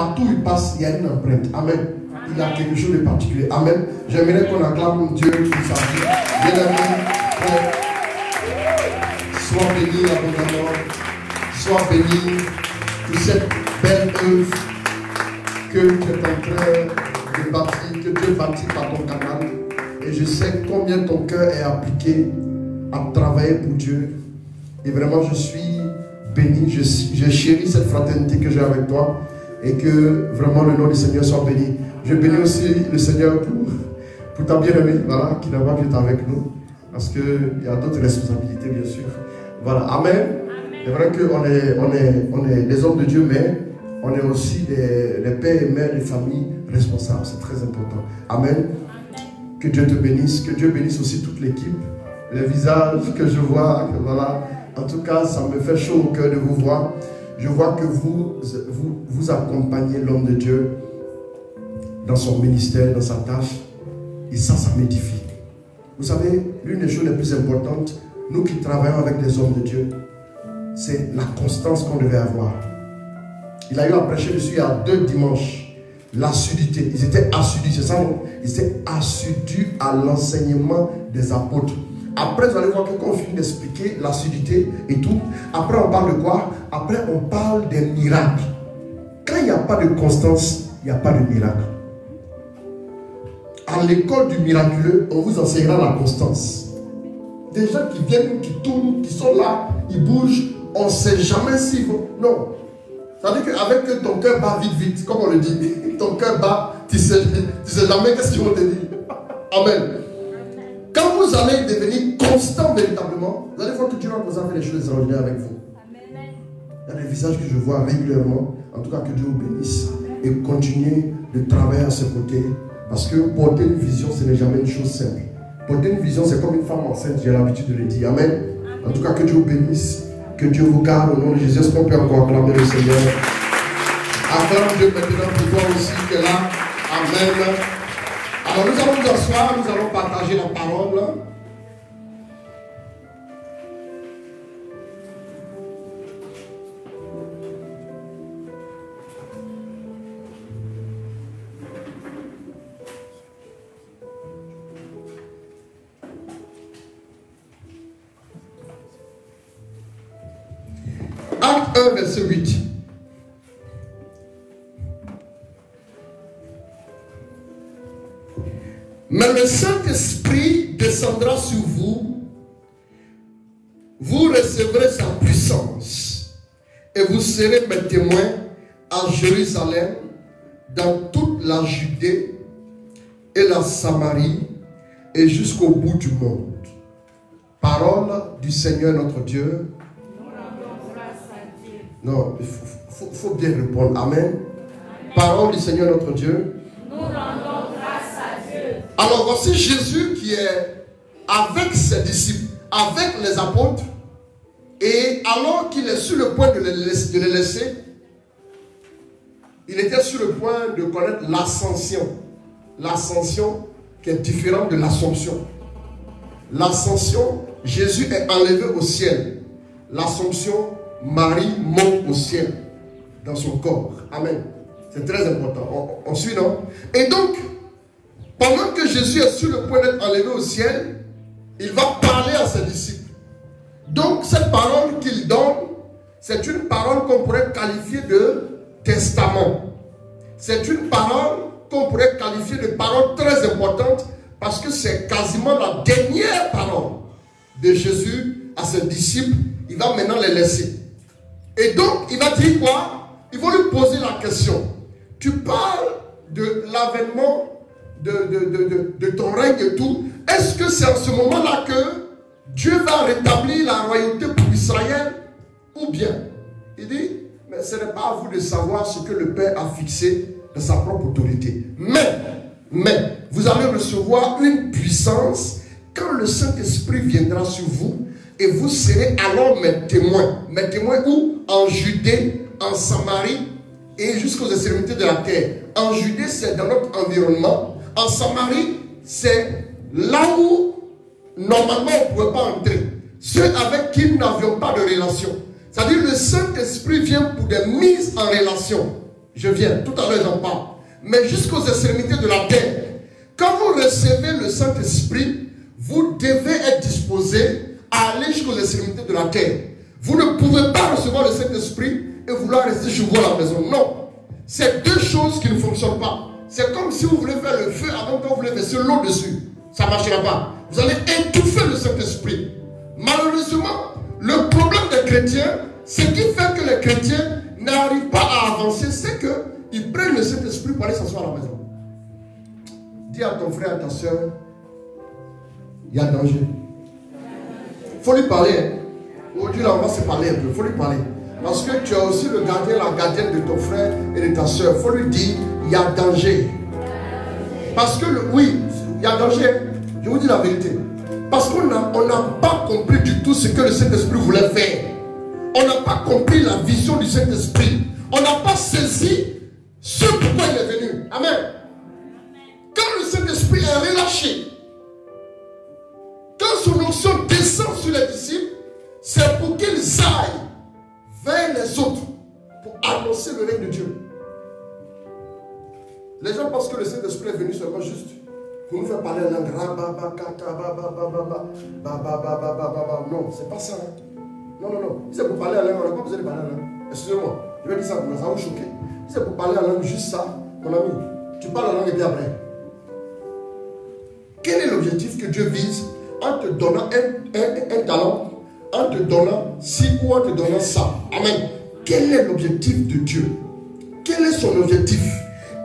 Partout où il passe, il y a une empreinte. Amen. Il a quelque chose de particulier. Amen. J'aimerais qu'on acclame Dieu pour sa vie. Bien-aimé, sois béni abondamment. Sois béni pour cette belle œuvre que tu es en train de bâtir, que Dieu bâtit par ton canal. Et je sais combien ton cœur est appliqué à travailler pour Dieu. Et vraiment, je suis béni. Je chéris cette fraternité que j'ai avec toi. Et que vraiment le nom du Seigneur soit béni. Je bénis aussi le Seigneur pour ta bien-aimée, voilà, qui n'a pas pu être avec nous. Parce qu'il y a d'autres responsabilités, bien sûr. Voilà, Amen. C'est vrai qu'on est des hommes de Dieu, mais on est aussi des pères et mères de famille responsables. C'est très important. Amen. Que Dieu te bénisse. Que Dieu bénisse aussi toute l'équipe. Les visages que je vois, voilà. En tout cas, ça me fait chaud au cœur de vous voir. Je vois que vous accompagnez l'homme de Dieu dans son ministère, dans sa tâche. Et ça m'édifie. Vous savez, l'une des choses les plus importantes, nous qui travaillons avec des hommes de Dieu, c'est la constance qu'on devait avoir. Il a eu à prêcher dessus il y a 2 dimanches. L'assiduité. Ils étaient assidus, c'est ça, non? Ils étaient assidus à l'enseignement des apôtres. Après, vous allez voir que quand on finit d'expliquer l'assiduité et tout, après on parle de quoi? Après on parle des miracles. Quand il n'y a pas de constance, il n'y a pas de miracle. À l'école du miraculeux, on vous enseignera la constance. Des gens qui viennent, qui tournent, qui sont là, ils bougent, on ne sait jamais s'ils vont. Non. C'est-à-dire qu'avec ton cœur bat vite, comme on le dit, ton cœur bat, tu ne sais jamais qu'est-ce qu'ils vont te dire. Amen. Quand vous allez devenir constant véritablement, vous allez voir que Dieu va vous faire des choses extraordinaires avec vous. Amen. Il y a des visages que je vois régulièrement. En tout cas, que Dieu vous bénisse. Et continuez de travailler à ce côté. Parce que porter une vision, ce n'est jamais une chose simple. Porter une vision, c'est comme une femme enceinte, j'ai l'habitude de le dire. Amen. En tout cas, que Dieu vous bénisse. Que Dieu vous garde au nom de Jésus. Est-ce qu'on peut encore acclamer le Seigneur? Acclame Dieu maintenant pour toi aussi qui est là. Amen. Alors nous allons nous asseoir, nous allons partager la parole. Acte 1, verset 8. Mais le Saint-Esprit descendra sur vous, vous recevrez sa puissance, et vous serez mes témoins à Jérusalem, dans toute la Judée et la Samarie, et jusqu'au bout du monde. Parole du Seigneur notre Dieu. Non, il faut bien répondre. Amen. Amen. Parole du Seigneur notre Dieu. Nous rendons grâce à Dieu. Alors voici Jésus qui est avec ses disciples, avec les apôtres. Et alors qu'il est sur le point de les laisser, il était sur le point de connaître l'ascension. L'ascension qui est différente de l'assomption. L'ascension, Jésus est enlevé au ciel. L'assomption, Marie monte au ciel dans son corps. Amen. C'est très important. On suit, non? Et donc, pendant que Jésus est sur le point d'être enlevé au ciel, il va parler à ses disciples. Donc, cette parole qu'il donne, c'est une parole qu'on pourrait qualifier de testament. C'est une parole qu'on pourrait qualifier de parole très importante parce que c'est quasiment la dernière parole de Jésus à ses disciples. Il va maintenant les laisser. Et donc, il va dire quoi? Il va lui poser la question. Tu parles de l'avènement de ton règne et tout. Est-ce que c'est en ce moment-là que Dieu va rétablir la royauté pour Israël? Ou bien, il dit, mais ce n'est pas à vous de savoir ce que le Père a fixé dans sa propre autorité. Mais, vous allez recevoir une puissance quand le Saint-Esprit viendra sur vous. Et vous serez alors mes témoins. Mes témoins où? En Judée, en Samarie et jusqu'aux extrémités de la terre. En Judée, c'est dans notre environnement. En Samarie, c'est là où normalement on ne pouvait pas entrer. Ceux avec qui nous n'avions pas de relation. C'est-à-dire le Saint-Esprit vient pour des mises en relation. Je viens, tout à l'heure j'en parle. Mais jusqu'aux extrémités de la terre. Quand vous recevez le Saint-Esprit, vous devez être disposé à aller jusqu'aux extrémités de la terre. Vous ne pouvez pas recevoir le Saint-Esprit et vouloir rester chez vous à la maison. Non. C'est deux choses qui ne fonctionnent pas. C'est comme si vous voulez faire le feu avant que vous voulez verser l'eau dessus. Ça ne marchera pas. Vous allez étouffer le Saint-Esprit. Malheureusement, le problème des chrétiens, ce qui fait que les chrétiens n'arrivent pas à avancer, c'est qu'ils prennent le Saint-Esprit pour aller s'asseoir à la maison. Dis à ton frère, à ta soeur, il y a danger. Il faut lui parler. Hein. Aujourd'hui, là, on va se parler un peu. Il faut lui parler. Parce que tu as aussi le gardien, la gardienne de ton frère et de ta soeur. Il faut lui dire, il y a danger. Parce que, oui, il y a danger. Je vous dis la vérité. Parce qu'on n'a pas compris du tout ce que le Saint-Esprit voulait faire. On n'a pas compris la vision du Saint-Esprit. On n'a pas saisi ce pourquoi il est venu. Amen. Quand le Saint-Esprit est relâché, quand son onction descend sur les disciples, c'est pour qu'ils aillent vers les autres pour annoncer le règne de Dieu. Les gens pensent que le Saint-Esprit est venu seulement juste pour nous faire parler en langue. Non, c'est pas ça. Non. Si c'est pour parler en langue, on n'a pas besoin de parler en langue. Excusez-moi, je vais dire ça, ça va vous choquer. Si c'est pour parler en langue, juste ça, mon ami, tu parles en langue et puis après. Quel est l'objectif que Dieu vise en te donnant un talent, en te donnant ci ou en te donnant ça? Amen. Quel est l'objectif de Dieu? Quel est son objectif?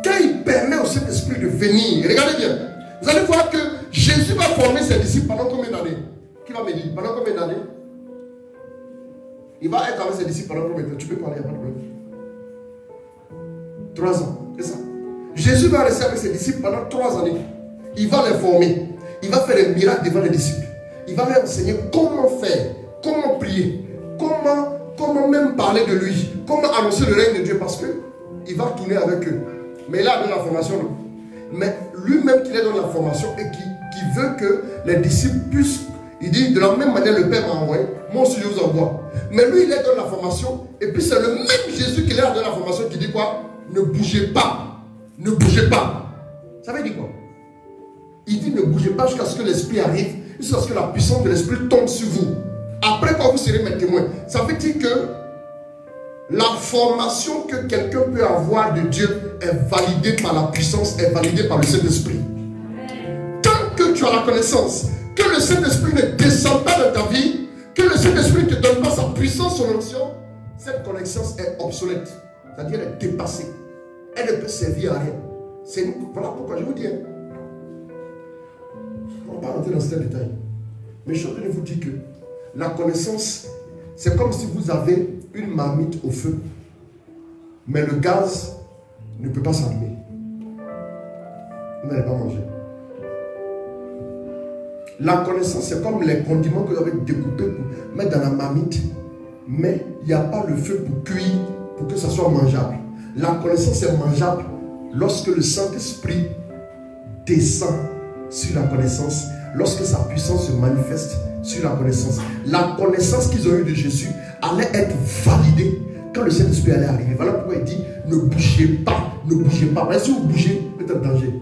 Quand il permet au Saint-Esprit de venir, regardez bien, vous allez voir que Jésus va former ses disciples pendant combien d'années? Qui va me dire? Pendant combien d'années? Il va être avec ses disciples pendant combien de temps? Tu peux parler, il n'y a pas de problème. 3 ans, c'est ça. Jésus va rester avec ses disciples pendant 3 années. Il va les former. Il va faire des miracles devant les disciples. Il va leur enseigner comment faire, comment prier, comment même parler de lui, comment annoncer le règne de Dieu, parce qu'il va tourner avec eux. Mais il a donné la formation. Mais lui-même qui leur donne la formation et qui veut que les disciples puissent, il dit de la même manière le Père m'a envoyé, moi aussi je vous envoie. Mais lui il leur donne la formation et puis c'est le même Jésus qui leur donne la formation qui dit quoi? Ne bougez pas. Ne bougez pas. Ça veut dire quoi? Il dit ne bougez pas jusqu'à ce que l'Esprit arrive, jusqu'à ce que la puissance de l'Esprit tombe sur vous. Après quoi vous serez mes témoins. Ça veut dire que la formation que quelqu'un peut avoir de Dieu est validée par la puissance, est validée par le Saint-Esprit. Tant que tu as la connaissance, que le Saint-Esprit ne descend pas dans ta vie, que le Saint-Esprit ne te donne pas sa puissance, son onction, cette connaissance est obsolète. C'est-à-dire elle est dépassée. Elle ne peut servir à rien. Voilà pourquoi je vous dis. On ne va pas rentrer dans ces détails. Mais je voudrais vous dire que la connaissance, c'est comme si vous avez une marmite au feu, mais le gaz ne peut pas s'allumer. Vous n'allez pas manger. La connaissance, c'est comme les condiments que vous avez découpés pour mettre dans la marmite, mais il n'y a pas le feu pour cuire, pour que ça soit mangeable. La connaissance est mangeable lorsque le Saint-Esprit descend sur la connaissance, lorsque sa puissance se manifeste sur la connaissance. La connaissance qu'ils ont eue de Jésus allait être validée quand le Saint-Esprit allait arriver. Voilà pourquoi il dit ne bougez pas, ne bougez pas. Mais si vous bougez, vous êtes en danger.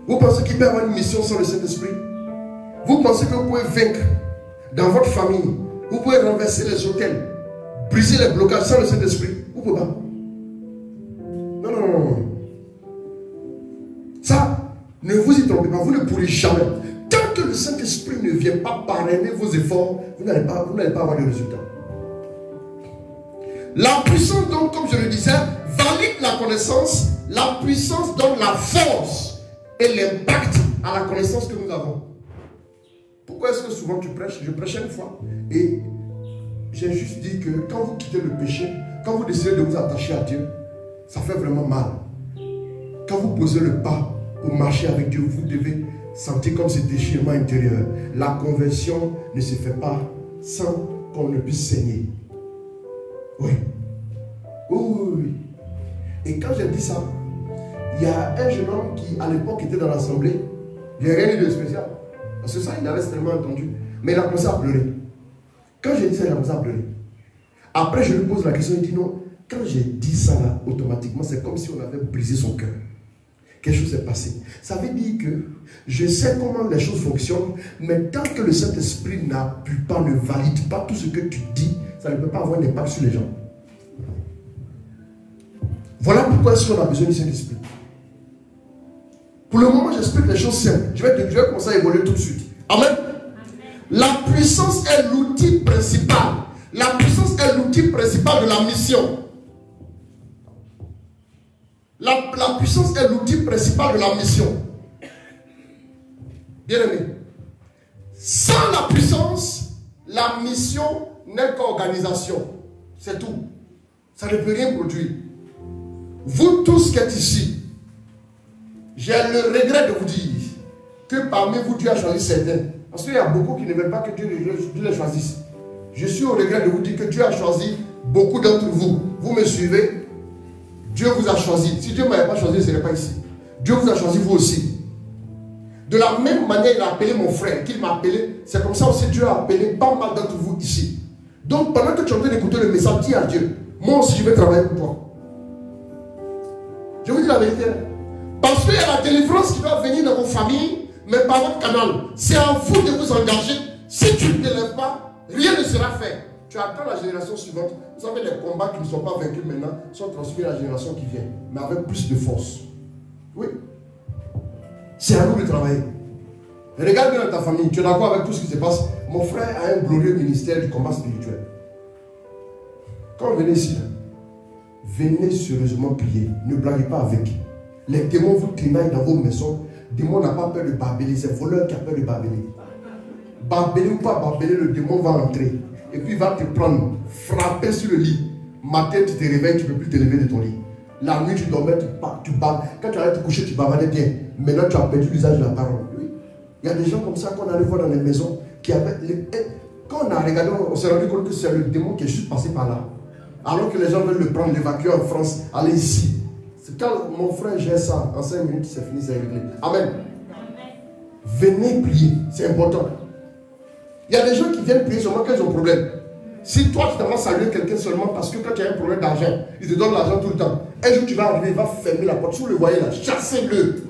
Vous pensez qu'il peut y avoir une mission sans le Saint-Esprit? Vous pensez que vous pouvez vaincre dans votre famille? Vous pouvez renverser les hôtels, briser les blocages sans le Saint-Esprit? Vous ne pouvez pas. Non. Ça, ne vous y trompez pas, vous ne pourrez jamais. Tant que le Saint-Esprit ne vient pas parrainer vos efforts, vous n'allez pas avoir de résultats. La puissance, donc, comme je le disais, valide la connaissance. La puissance donne la force et l'impact à la connaissance que nous avons. Pourquoi est-ce que souvent tu prêches? Je prêchais une fois et j'ai juste dit que quand vous quittez le péché, quand vous décidez de vous attacher à Dieu, ça fait vraiment mal. Quand vous posez le pas pour marcher avec Dieu, vous devez sentir comme ce déchirement intérieur. La conversion ne se fait pas sans qu'on ne puisse saigner. Oui. Oui. Et quand j'ai dit ça, il y a un jeune homme qui, à l'époque, était dans l'assemblée. Il n'y a rien eu de spécial. Parce que ça, il avait tellement entendu. Mais il a commencé à pleurer. Quand j'ai dit ça, il a commencé à pleurer. Après, je lui pose la question, il dit non. Quand j'ai dit ça là, automatiquement, c'est comme si on avait brisé son cœur. Quelque chose s'est passé. Ça veut dire que je sais comment les choses fonctionnent, mais tant que le Saint-Esprit n'appuie pas, ne valide pas tout ce que tu dis, ça ne peut pas avoir d'impact sur les gens. Voilà pourquoi est-ce qu'on a besoin du Saint-Esprit. Pour le moment, j'explique les choses simples. Je vais commencer à évoluer tout de suite. Amen. La puissance est l'outil principal. La puissance est l'outil principal de la mission. La puissance est l'outil principal de la mission. Bien aimé. Sans la puissance, la mission n'est qu'organisation. C'est tout. Ça ne peut rien produire. Vous tous qui êtes ici, j'ai le regret de vous dire que parmi vous, Dieu a choisi certains. Parce qu'il y a beaucoup qui ne veulent pas que Dieu les choisisse. Je suis au regret de vous dire que Dieu a choisi beaucoup d'entre vous. Vous me suivez? Dieu vous a choisi. Si Dieu ne m'avait pas choisi, je ne serais pas ici. Dieu vous a choisi vous aussi. De la même manière, il a appelé mon frère, qu'il m'a appelé. C'est comme ça aussi Dieu a appelé pas mal d'entre vous ici. Donc pendant que tu es en train d'écouter le message, dis à Dieu, moi aussi je vais travailler pour toi. Je vous dis la vérité. Parce qu'il y a la délivrance qui doit venir dans vos familles, mais par votre canal. C'est à vous de vous engager. Si tu ne te lèves pas, rien ne sera fait. Tu attends la génération suivante. Vous savez, les combats qui ne sont pas vaincus maintenant sont transmis à la génération qui vient, mais avec plus de force. Oui. C'est à nous de travailler. Regarde bien dans ta famille. Tu es d'accord avec tout ce qui se passe? Mon frère a un glorieux ministère du combat spirituel. Quand vous venez ici, venez sérieusement prier. Ne blaguez pas avec. Les démons vous tenaillent dans vos maisons. Le démon n'a pas peur de barbeler. C'est le voleur qui a peur de barbeler. Barbeler ou pas barbeler, le démon va entrer. Et puis il va te prendre, frapper sur le lit. Matin, tu te réveilles, tu ne peux plus te lever de ton lit. La nuit, tu dormais, tu baves. Quand tu allais te coucher, tu bavardais bien. Maintenant, tu as perdu l'usage de la parole. Oui. Il y a des gens comme ça qu'on allait voir dans les maisons. Quand on a regardé, on s'est rendu compte que c'est le démon qui est juste passé par là. Alors que les gens veulent le prendre, l'évacuer en France, aller ici. C'est quand mon frère gère ça, en 5 minutes, c'est fini, c'est réglé. Amen. Venez prier, c'est important. Il y a des gens qui viennent prier seulement quand ils ont un problème. Si toi tu t'avances à saluer quelqu'un seulement parce que quand tu as un problème d'argent, il te donne l'argent tout le temps. Un jour tu vas arriver, il va fermer la porte. Si vous le voyez là, chassez-le.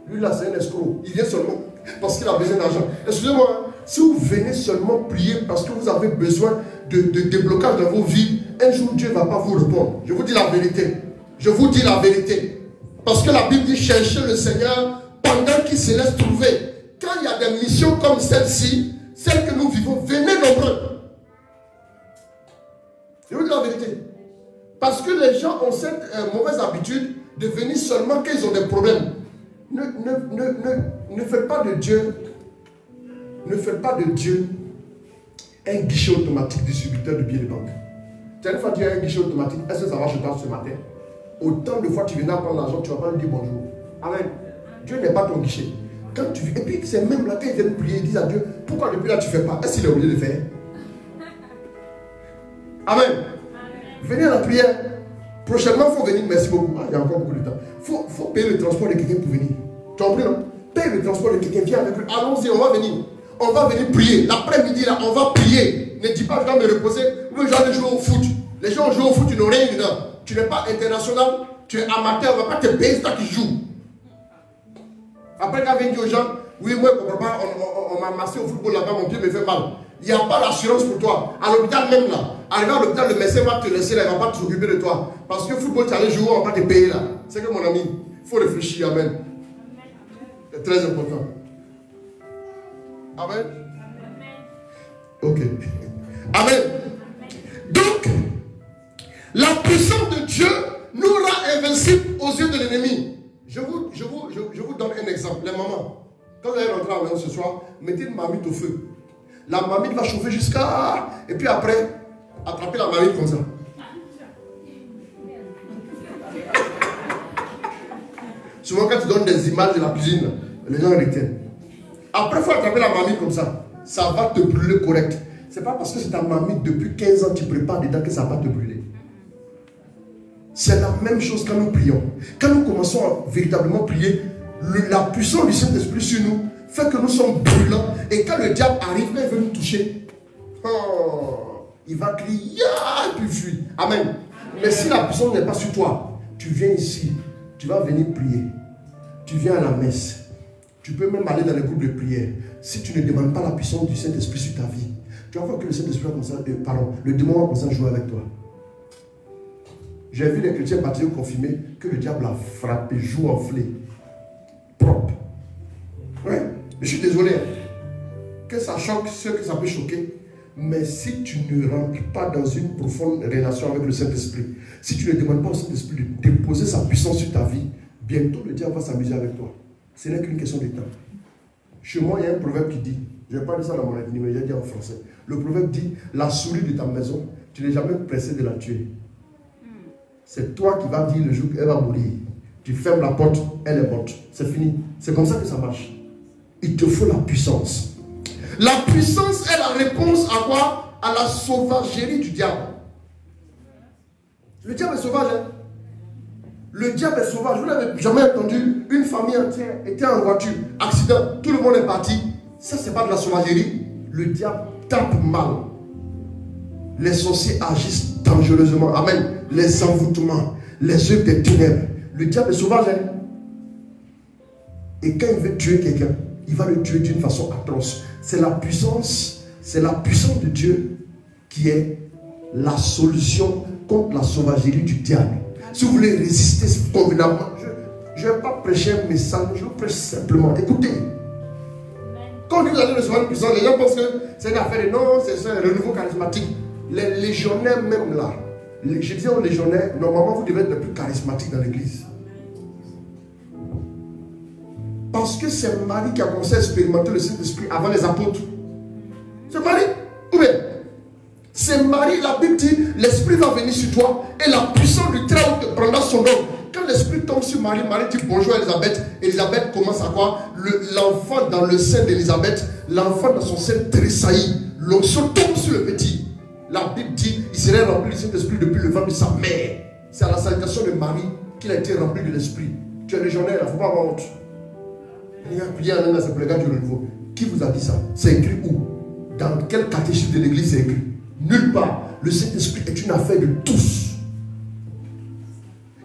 Lui là c'est un escroc. Il vient seulement parce qu'il a besoin d'argent. Excusez-moi, si vous venez seulement prier parce que vous avez besoin de déblocage dans vos vies, un jour Dieu ne va pas vous répondre. Je vous dis la vérité. Je vous dis la vérité. Parce que la Bible dit cherchez le Seigneur pendant qu'il se laisse trouver. Quand il y a des missions comme celle-ci, celle que nous vivons, venez nombreux. Je vous dis la vérité. Parce que les gens ont cette mauvaise habitude de venir seulement quand ils ont des problèmes. Ne faites pas de Dieu, un guichet automatique distributeur de billets de banque. Tu as une fois tu as un guichet automatique, est-ce que ça va chez toi ce matin? Autant de fois tu viens prendre l'argent, tu ne vas pas lui dire bonjour. Amen. Dieu n'est pas ton guichet. Quand tu et puis c'est même là, quand ils viennent prier, ils disent à Dieu, pourquoi depuis là tu ne fais pas? Est-ce qu'il est obligé de faire? Amen. Venez à la prière. Prochainement, il faut venir. Merci beaucoup. Il y a encore beaucoup de temps. Il faut payer le transport de quelqu'un pour venir. Tu as compris, non? Paye le transport de quelqu'un. Viens avec lui. Allons-y, on va venir. On va venir prier. L'après-midi, là, on va prier. Ne dis pas, je dois me reposer. Les gens jouent au foot. Les gens jouent au foot, ils n'ont rien dedans. Tu n'es pas international. Tu es amateur. On ne va pas te payer, c'est toi qui joues. Après, quand on vient dire aux gens, oui, moi, je ne comprends pas. On m'a massé au football là-bas, mon pied me fait mal. Il n'y a pas d'assurance pour toi. À l'hôpital même là. Arrivé à l'hôpital, le médecin va te laisser là, il ne va pas s'occuper de toi. Parce que le football, tu allais jouer, on va pas te payer là. C'est que mon ami, il faut réfléchir. Amen. C'est très important. Amen. Ok. Amen. Donc, la puissance de Dieu nous rend invincibles aux yeux de l'ennemi. Je vous donne un exemple. Les mamans, quand vous allez rentrer à la maison ce soir, mettez une marmite au feu. La marmite va chauffer jusqu'à... Et puis après, attrapez la marmite comme ça. Souvent quand tu donnes des images de la cuisine, les gens retiennent. Après, il faut attraper la marmite comme ça. Ça va te brûler correct. Ce n'est pas parce que c'est ta marmite depuis 15 ans que tu prépares dedans que ça va te brûler. C'est la même chose quand nous prions. Quand nous commençons à véritablement prier, la puissance du Saint-Esprit sur nous fait que nous sommes brûlants. Et quand le diable arrive, il veut nous toucher. Oh, il va crier, et puis fuir. Amen. Mais si la puissance n'est pas sur toi, tu viens ici, tu vas venir prier. Tu viens à la messe. Tu peux même aller dans les groupes de prière. Si tu ne demandes pas la puissance du Saint-Esprit sur ta vie, tu vas voir que le Saint-Esprit va commencer, le démon va commencer à jouer avec toi. J'ai vu des chrétiens baptisés confirmés que le diable a frappé, joue enflé, propre. Oui, je suis désolé que ça choque ceux que ça peut choquer. Mais si tu ne rentres pas dans une profonde relation avec le Saint-Esprit, si tu ne demandes pas au Saint-Esprit de déposer sa puissance sur ta vie, bientôt le diable va s'amuser avec toi. Ce n'est qu'une question de temps. Chez moi, il y a un proverbe qui dit, je n'ai pas dit ça dans mon ethnie, mais j'ai dit en français. Le proverbe dit, la souris de ta maison, tu n'es jamais pressé de la tuer. C'est toi qui vas dire le jour qu'elle va mourir. Tu fermes la porte, elle est morte. C'est fini. C'est comme ça que ça marche. Il te faut la puissance. La puissance est la réponse à quoi? À la sauvagerie du diable. Le diable est sauvage. Hein? Le diable est sauvage. Vous n'avez jamais entendu une famille entière était en voiture, accident, tout le monde est parti. Ça, c'est pas de la sauvagerie. Le diable tape mal. Les sorciers agissent dangereusement. Amen. Les envoûtements, les œuvres des ténèbres. Le diable est sauvage. Hein? Et quand il veut tuer quelqu'un, il va le tuer d'une façon atroce. C'est la puissance de Dieu qui est la solution contre la sauvagerie du diable. Si vous voulez résister convenablement, je ne vais pas prêcher un message, je vous prêche simplement. Écoutez, quand vous allez recevoir une puissance, les gens pensent que c'est une affaire de non, c'est un renouveau charismatique. Les légionnaires même là, je dis aux légionnaires, normalement vous devez être le plus charismatique dans l'église. Parce que c'est Marie qui a commencé à expérimenter le Saint-Esprit avant les apôtres. C'est Marie. Ou bien, c'est Marie, la Bible dit, l'Esprit va venir sur toi et la puissance du Très-Haut te prendra son nom. Quand l'Esprit tombe sur Marie, Marie dit bonjour Elisabeth. Elisabeth commence à quoi? L'enfant dans le sein d'Elisabeth, l'enfant dans son sein tressaillit. L'onction tombe sur le petit. La Bible dit, il serait rempli du Saint-Esprit depuis le ventre de sa mère. C'est à la salutation de Marie qu'il a été rempli de l'Esprit. Tu es légionnaire, il ne faut pas avoir honte. C'est pour les gars du renouveau. Qui vous a dit ça? C'est écrit où? Dans quel catéchisme de l'église c'est écrit? Nulle part. Le Saint-Esprit est une affaire de tous.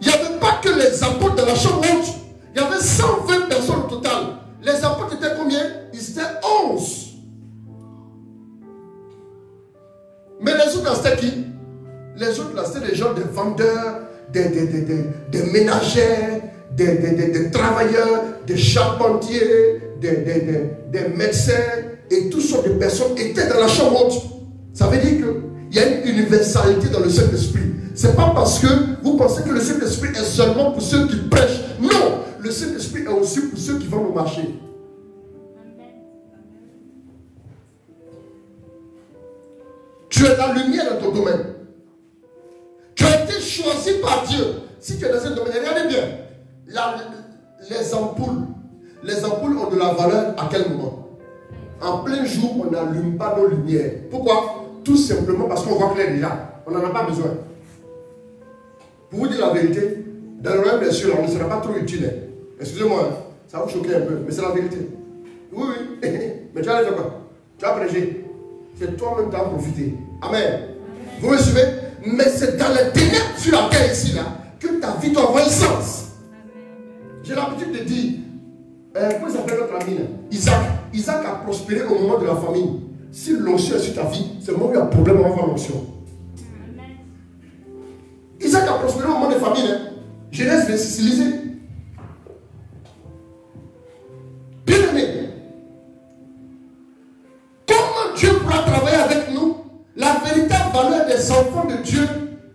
Il n'y avait pas que les apôtres dans la chambre haute. Il y avait 120 personnes au total. Les apôtres étaient combien? Ils étaient 11. Mais les autres, c'était qui? Les autres, c'était des gens, des vendeurs, des ménagères, des travailleurs, des charpentiers, des médecins et toutes sortes de personnes étaient dans la chambre haute. Ça veut dire qu'il y a une universalité dans le Saint-Esprit. Ce n'est pas parce que vous pensez que le Saint-Esprit est seulement pour ceux qui prêchent. Non, le Saint-Esprit est aussi pour ceux qui vont au marché. Tu es la lumière dans ton domaine. Tu as été choisi par Dieu. Si tu es dans ce domaine, regardez bien. Les ampoules ont de la valeur à quel moment? En plein jour, on n'allume pas nos lumières. Pourquoi? Tout simplement parce qu'on voit clair déjà. On n'en a pas besoin. Pour vous dire la vérité, dans le royaume des cieux, on ne sera pas trop utile. Excusez-moi, ça va vous choquer un peu, mais c'est la vérité. Oui, oui. Mais tu vas aller faire quoi? Tu vas prêcher. C'est toi-même qui vas en profiter. Amen. Vous me suivez? Mais c'est dans les ténèbres sur la terre ici, là, que ta vie doit avoir un sens. J'ai l'habitude de dire, comment s'appelle notre ami là? Isaac. Isaac a prospéré au moment de la famine. Si l'onction est sur ta vie, c'est le moment où il y a un problème avant l'onction. Isaac a prospéré au moment de la famine. Hein? Genèse 26, lisez. Bien aimé. Comment Dieu pourra travailler avec nous? La véritable valeur des enfants de Dieu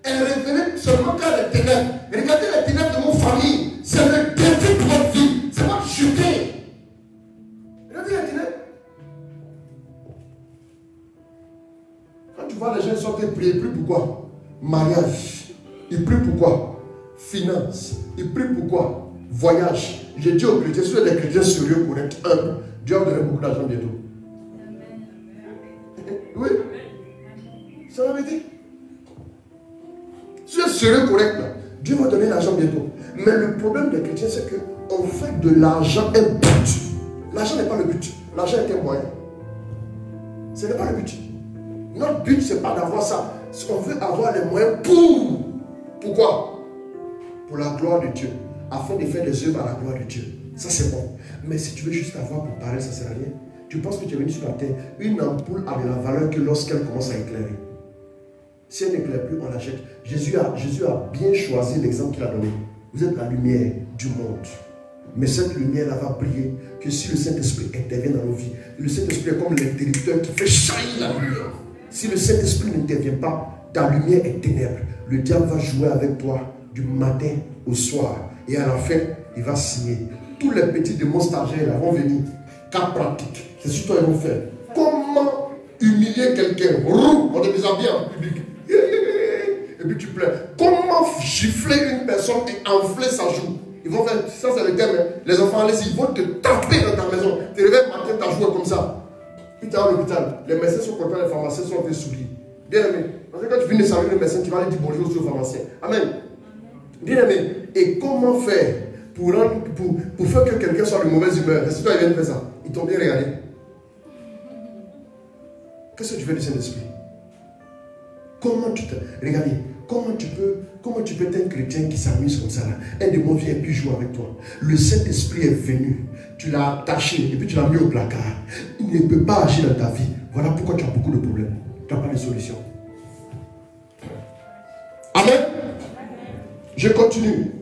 est révélée seulement quand les ténèbres. Regardez les ténèbres de mon famille. C'est le début de votre vie. C'est votre chuter. Regardez les ténèbres. Quand tu vois les gens sortir prier, ils prient pourquoi? Mariage. Ils prient pourquoi? Finance. Ils prient pourquoi? Voyage. J'ai dit aux chrétiens, si vous êtes des chrétiens sérieux, corrects, humbles, Dieu va vous donner beaucoup d'argent bientôt. Oui. Ça l'avait dit. Si vous êtes sérieux, correct, là, Dieu va donner l'argent bientôt. Mais le problème des chrétiens, c'est qu'on fait de l'argent un but. L'argent n'est pas le but. L'argent est un moyen. Ce n'est pas le but. Notre but, ce n'est pas d'avoir ça. On veut avoir les moyens Pourquoi? Pour la gloire de Dieu. Afin de faire des œuvres à la gloire de Dieu. Ça, c'est bon. Mais si tu veux juste avoir pour parler, ça ne sert à rien. Tu penses que tu es venu sur la terre. Une ampoule a de la valeur que lorsqu'elle commence à éclairer. Si elle n'éclaire plus, on la jette. Jésus a bien choisi l'exemple qu'il a donné. Vous êtes la lumière du monde. Mais cette lumière-là va briller que si le Saint-Esprit intervient dans nos vies. Le Saint-Esprit est comme l'interrupteur qui fait jaillir la lumière. Si le Saint-Esprit n'intervient pas, ta lumière est ténèbre. Le diable va jouer avec toi du matin au soir. Et à la fin, il va signer. Tous les petits démons stagiaires vont venir. Cas pratique. C'est sur toi qu'ils vont faire. Comment humilier quelqu'un? On te déshabille en public. Et puis tu pleures. Comment gifler une personne et enfler sa joue? Ils vont faire, ça c'est le thème, les enfants, allez-y, ils vont te taper dans ta maison. Tu te réveilles matin, ta joue est comme ça. Puis tu es à l'hôpital, les médecins sont contents, les pharmaciens sont en train de sourire. Bien aimé, parce que quand tu viens de saluer le médecin, tu vas aller dire bonjour au pharmacien. Amen. Bien aimé, et comment faire pour faire que quelqu'un soit de mauvaise humeur? Est-ce que toi, il vient de faire ça? Ils t'ont bien regardé. Qu'est-ce que tu fais du Saint-Esprit? Comment tu te... Regardez, comment tu peux être un chrétien qui s'amuse comme ça là? Un démon vient et puis joue avec toi. Le Saint-Esprit est venu, tu l'as attaché et puis tu l'as mis au placard. Il ne peut pas agir dans ta vie. Voilà pourquoi tu as beaucoup de problèmes. Tu n'as pas de solution. Amen. Je continue.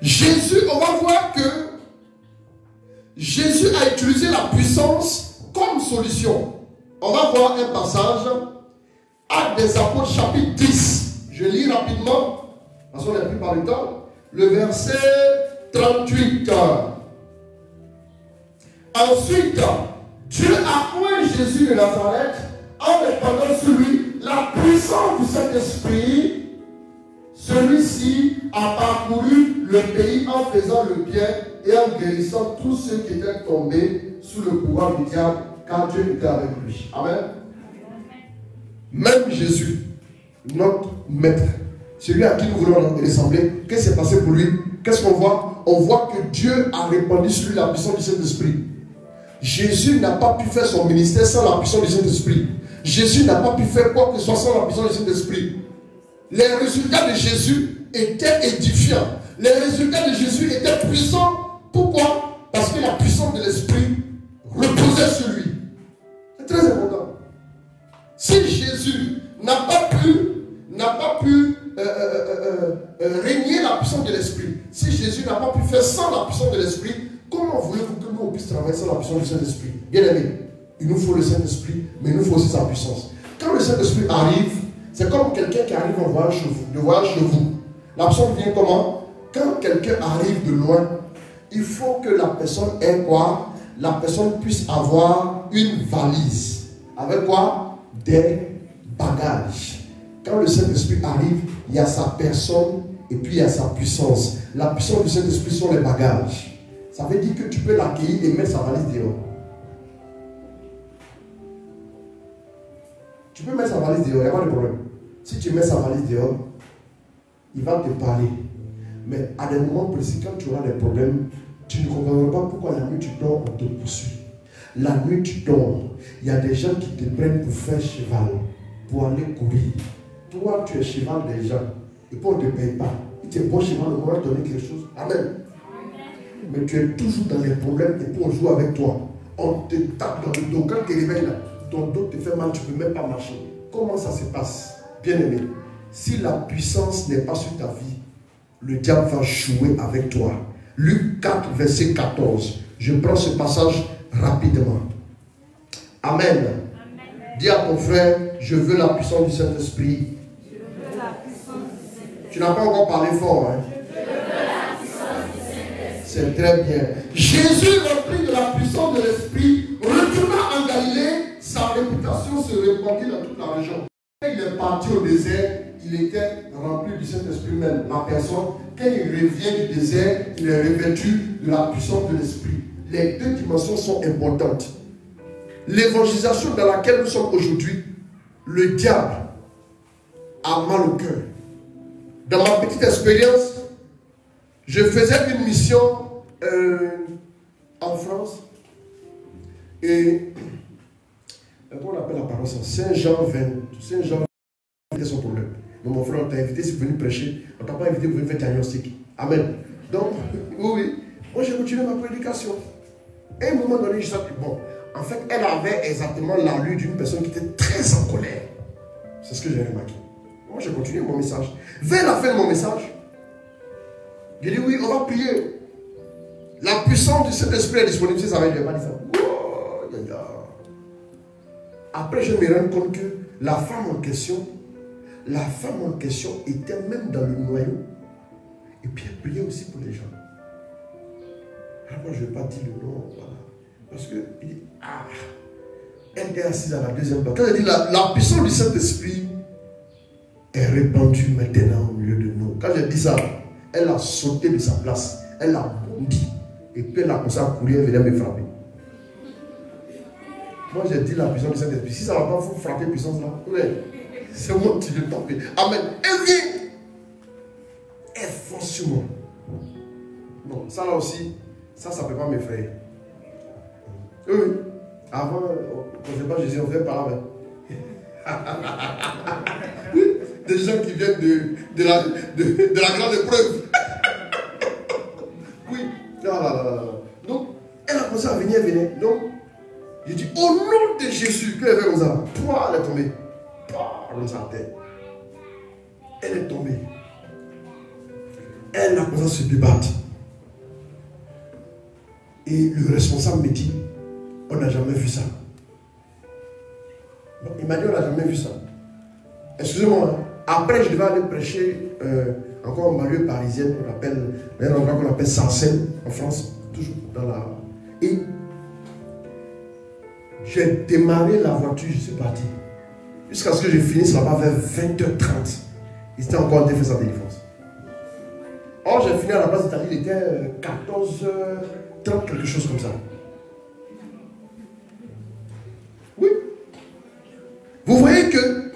Jésus, on va voir que Jésus a utilisé la puissance comme solution. On va voir un passage, Actes des Apôtres, chapitre 10. Je lis rapidement, parce qu'on n'a plus par le temps. Le verset 38. Ensuite, Dieu a oint Jésus de Nazareth en répandant sur lui la puissance du Saint-Esprit. Celui-ci a parcouru le pays en faisant le bien et en guérissant tous ceux qui étaient tombés sous le pouvoir du diable, car Dieu était avec lui. Amen. Même Jésus, notre maître, celui à qui nous voulons ressembler, qu'est-ce qui s'est passé pour lui? Qu'est-ce qu'on voit? On voit que Dieu a répandu sur lui la puissance du Saint-Esprit. Jésus n'a pas pu faire son ministère sans la puissance du Saint-Esprit. Jésus n'a pas pu faire quoi que ce soit sans la puissance du Saint-Esprit. Les résultats de Jésus étaient édifiants. Les résultats de Jésus étaient puissants. Pourquoi? Parce que la puissance de l'Esprit reposait sur lui. C'est très important. Si Jésus n'a pas pu régner la puissance de l'Esprit, si Jésus n'a pas pu faire sans la puissance de l'Esprit, comment voulez-vous que nous puissions travailler sans la puissance du Saint-Esprit? Bien aimé, il nous faut le Saint-Esprit, mais il nous faut aussi sa puissance. Quand le Saint-Esprit arrive, c'est comme quelqu'un qui arrive en voyage chez vous. La personne vient comment? Quand quelqu'un arrive de loin, il faut que la personne ait quoi? La personne puisse avoir une valise. Avec quoi? Des bagages. Quand le Saint-Esprit arrive, il y a sa personne et puis il y a sa puissance. La puissance du Saint-Esprit sont les bagages. Ça veut dire que tu peux l'accueillir et mettre sa valise dehors. Tu peux mettre sa valise dehors, il n'y a pas de problème. Si tu mets sa valise dehors, il va te parler. Mais à des moments précis, quand tu auras des problèmes, tu ne comprendras pas pourquoi la nuit tu dors, on te poursuit. La nuit tu dors, il y a des gens qui te prennent pour faire cheval, pour aller courir. Toi, tu es cheval des gens, et puis on ne te paye pas. Si tu es bon cheval, on va te donner quelque chose. Amen. Mais tu es toujours dans les problèmes, et puis on joue avec toi. On te tape dans le dos. Quand tu te réveilles là, ton dos te fait mal, tu ne peux même pas marcher. Comment ça se passe? Bien aimé, si la puissance n'est pas sur ta vie, le diable va jouer avec toi. Luc 4, verset 14. Je prends ce passage rapidement. Amen. Amen. Dis à ton frère, je veux la puissance du Saint-Esprit. Tu n'as pas encore parlé fort, hein? C'est très bien. Jésus, rempli de la puissance de l'Esprit, retourna en Galilée, sa réputation se répandit dans toute la région. Quand il est parti au désert, il était rempli du Saint-Esprit même. La personne, quand il revient du désert, il est revêtu de la puissance de l'Esprit. Les deux dimensions sont importantes. L'évangélisation dans laquelle nous sommes aujourd'hui, le diable a mal au cœur. Dans ma petite expérience, je faisais une mission en France et Comment on appelle la parole ça? Saint Jean 20. Saint Jean 20, c'était son problème. Mais mon frère, on t'a invité, si vous venez prêcher. On ne t'a pas invité pour venir faire diagnostic. Amen. Donc, oui. Moi, j'ai continué ma prédication. Et à un moment donné, je sais bon, en fait, elle avait exactement l'allure d'une personne qui était très en colère. C'est ce que j'ai remarqué. Moi, j'ai continué mon message. Vers la fin de mon message, j'ai dit oui, on va prier. La puissance du Saint-Esprit est disponible. Si ça va, je n'ai pas dit ça. Wow, après, je me rends compte que la femme en question était même dans le noyau. Et puis elle priait aussi pour les gens. Alors moi, je ne vais pas dire le nom. Voilà. Parce que, il dit, elle est assise à la deuxième place. Quand elle dit, la puissance du Saint-Esprit est répandue maintenant au milieu de nous. Quand j'ai dit ça, elle a sauté de sa place. Elle a bondi. Et puis elle a commencé à courir, elle venait me frapper. Moi, j'ai dit la puissance du Saint-Esprit. Si ça ne va pas vous frapper, puissance là, ouais, c'est moi qui vais taper. Amen. Elle vient. Elle fonce sur moi. Bon, ça là aussi, ça ne peut pas m'effrayer. Oui. Avant, on ne sait pas Jésus, on fait par là. Des gens qui viennent de la grande épreuve. Oui. Donc, elle a commencé à venir. Donc, j'ai dit, au nom de Jésus, que elle fait comme ça. Toi, elle est tombée. Dans sa tête. Elle est tombée. Elle a commencé à se débattre. Et le responsable me dit, on n'a jamais vu ça. Il m'a dit, on n'a jamais vu ça. Excusez-moi. Après, je devais aller prêcher encore en banlieue parisienne, un endroit qu'on appelle Sancerre, en France, toujours dans la... Et j'ai démarré la voiture, je suis parti. Jusqu'à ce que je finisse là-bas vers 20h30. Il était encore en défense à défense. Or, j'ai fini à la place d'Italie, il était 14h30, quelque chose comme ça. Oui. Vous voyez que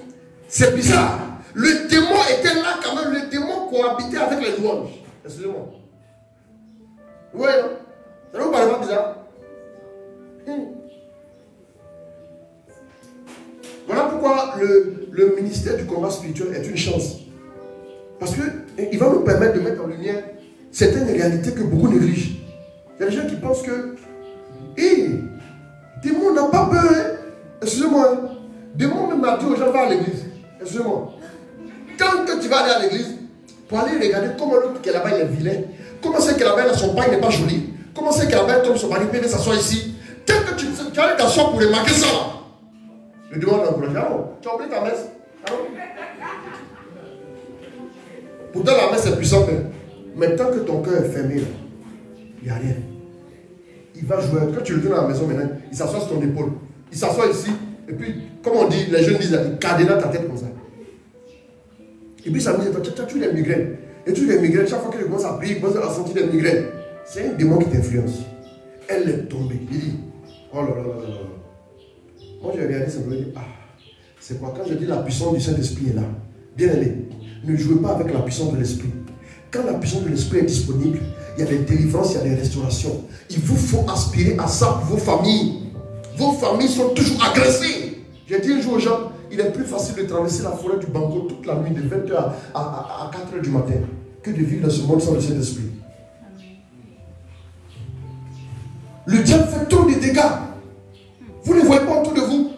c'est bizarre. Le démon était là quand même. Le démon cohabitait avec les louanges. Excusez-moi. Oui, non? Ça ne vous paraît pas bizarre? Voilà pourquoi le ministère du combat spirituel est une chance. Parce qu'il va nous permettre de mettre en lumière certaines réalités que beaucoup négligent. Il y a des gens qui pensent que démon n'a pas peur. Hein? Excusez-moi. Démon même a dit aux gens, va à l'église. Excusez-moi. Tant que tu vas aller à l'église, pour aller regarder comment l'autre qui est là-bas il est vilain, comment c'est que là-bas son pain n'est pas joli, comment c'est que là-bas comme son mari peut s'asseoir ici. Tant que tu vas aller t'asseoir pour remarquer ça là. Le démon n'a encouragé. Tu as oublié ta messe? Pourtant la messe est puissante. Mais tant que ton cœur est fermé, il n'y a rien. Il va jouer. Quand tu le donnes à la maison maintenant, il s'assoit sur ton épaule. Il s'assoit ici. Et puis, comme on dit, les jeunes disent, il cadenas ta tête comme ça. Et puis ça me dit, tu as toujours des migraines. Et toujours des migraines. Chaque fois que je commence à prier, je commence à sentir des migraines. C'est un démon qui t'influence. Elle est tombée. Il dit, oh là là là là là. Moi j'ai regardé, ça me dit, c'est quoi? Quand je dis la puissance du Saint-Esprit est là, bien aimé, ne jouez pas avec la puissance de l'Esprit. Quand la puissance de l'Esprit est disponible, il y a des délivrances, il y a des restaurations. Il vous faut aspirer à ça pour vos familles. Vos familles sont toujours agressées. J'ai dit un jour aux gens, il est plus facile de traverser la forêt du Bango toute la nuit de 20h à 4h du matin que de vivre dans ce monde sans le Saint-Esprit. Le diable fait trop de dégâts. Vous ne voyez pas autour de vous.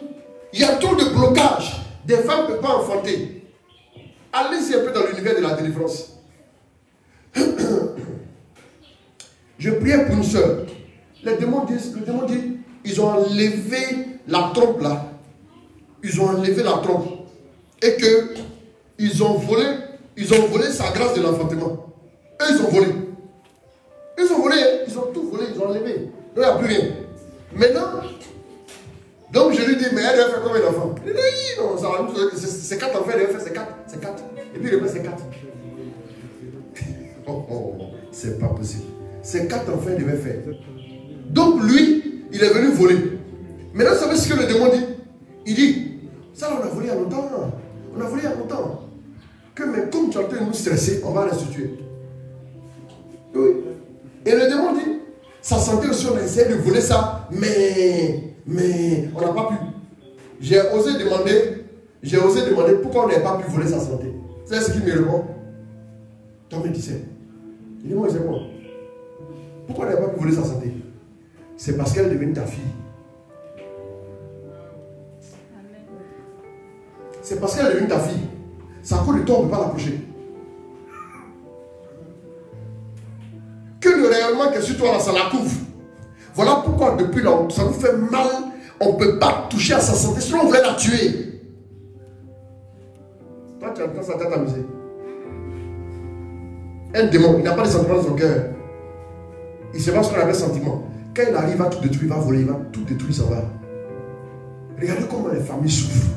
Il y a trop de blocages. Des femmes ne peuvent pas enfanter. Allez-y un peu dans l'univers de la délivrance. Je priais pour une soeur. Le démon dit, ils ont enlevé la trompe là. Ils ont enlevé la trompe. Et que ils ont volé sa grâce de l'enfantement. Et ils ont volé. Ils ont volé, ils ont tout volé, ils ont enlevé. Donc il n'y a plus rien. Maintenant, donc je lui dis, mais elle doit faire combien d'enfants? Il dit, non, ça va, c'est 4 enfants, elle doit faire, c'est 4. Et puis il répète, c'est 4. C'est pas possible. C'est 4 enfants, il devait faire. Donc lui, il est venu voler. Maintenant, vous savez ce que le démon dit? Il dit, ça là, on a volé il y a longtemps. On a volé il y a longtemps. Que mais comme tu es en train de nous stresser, on va restituer. Oui. Et le démon dit, ça sentait aussi, on a essayé de voler ça, mais on n'a pas pu. J'ai osé demander pourquoi on n'avait pas pu voler sa santé. C'est ce qu'il me répond. Toi, me disais. Il dit, moi, c'est quoi? Pourquoi on n'avait pas pu voler sa santé? C'est parce qu'elle est devenue ta fille. C'est parce qu'elle est devenue ta fille. C'est à cause de toi, on ne peut pas l'approcher. Que le rayonnement qui est sur toi, là, ça la couvre. Voilà pourquoi, depuis là, ça nous fait mal. On ne peut pas toucher à sa santé, sinon on voulait la tuer. Toi, tu entends sa tête amusée. Un démon, il n'a pas de sentiments dans son cœur. Il ne sait pas ce qu'on appelle sentiment. Quand il arrive à tout détruire, il va voler, il va tout détruire, ça va. Regardez comment les familles souffrent.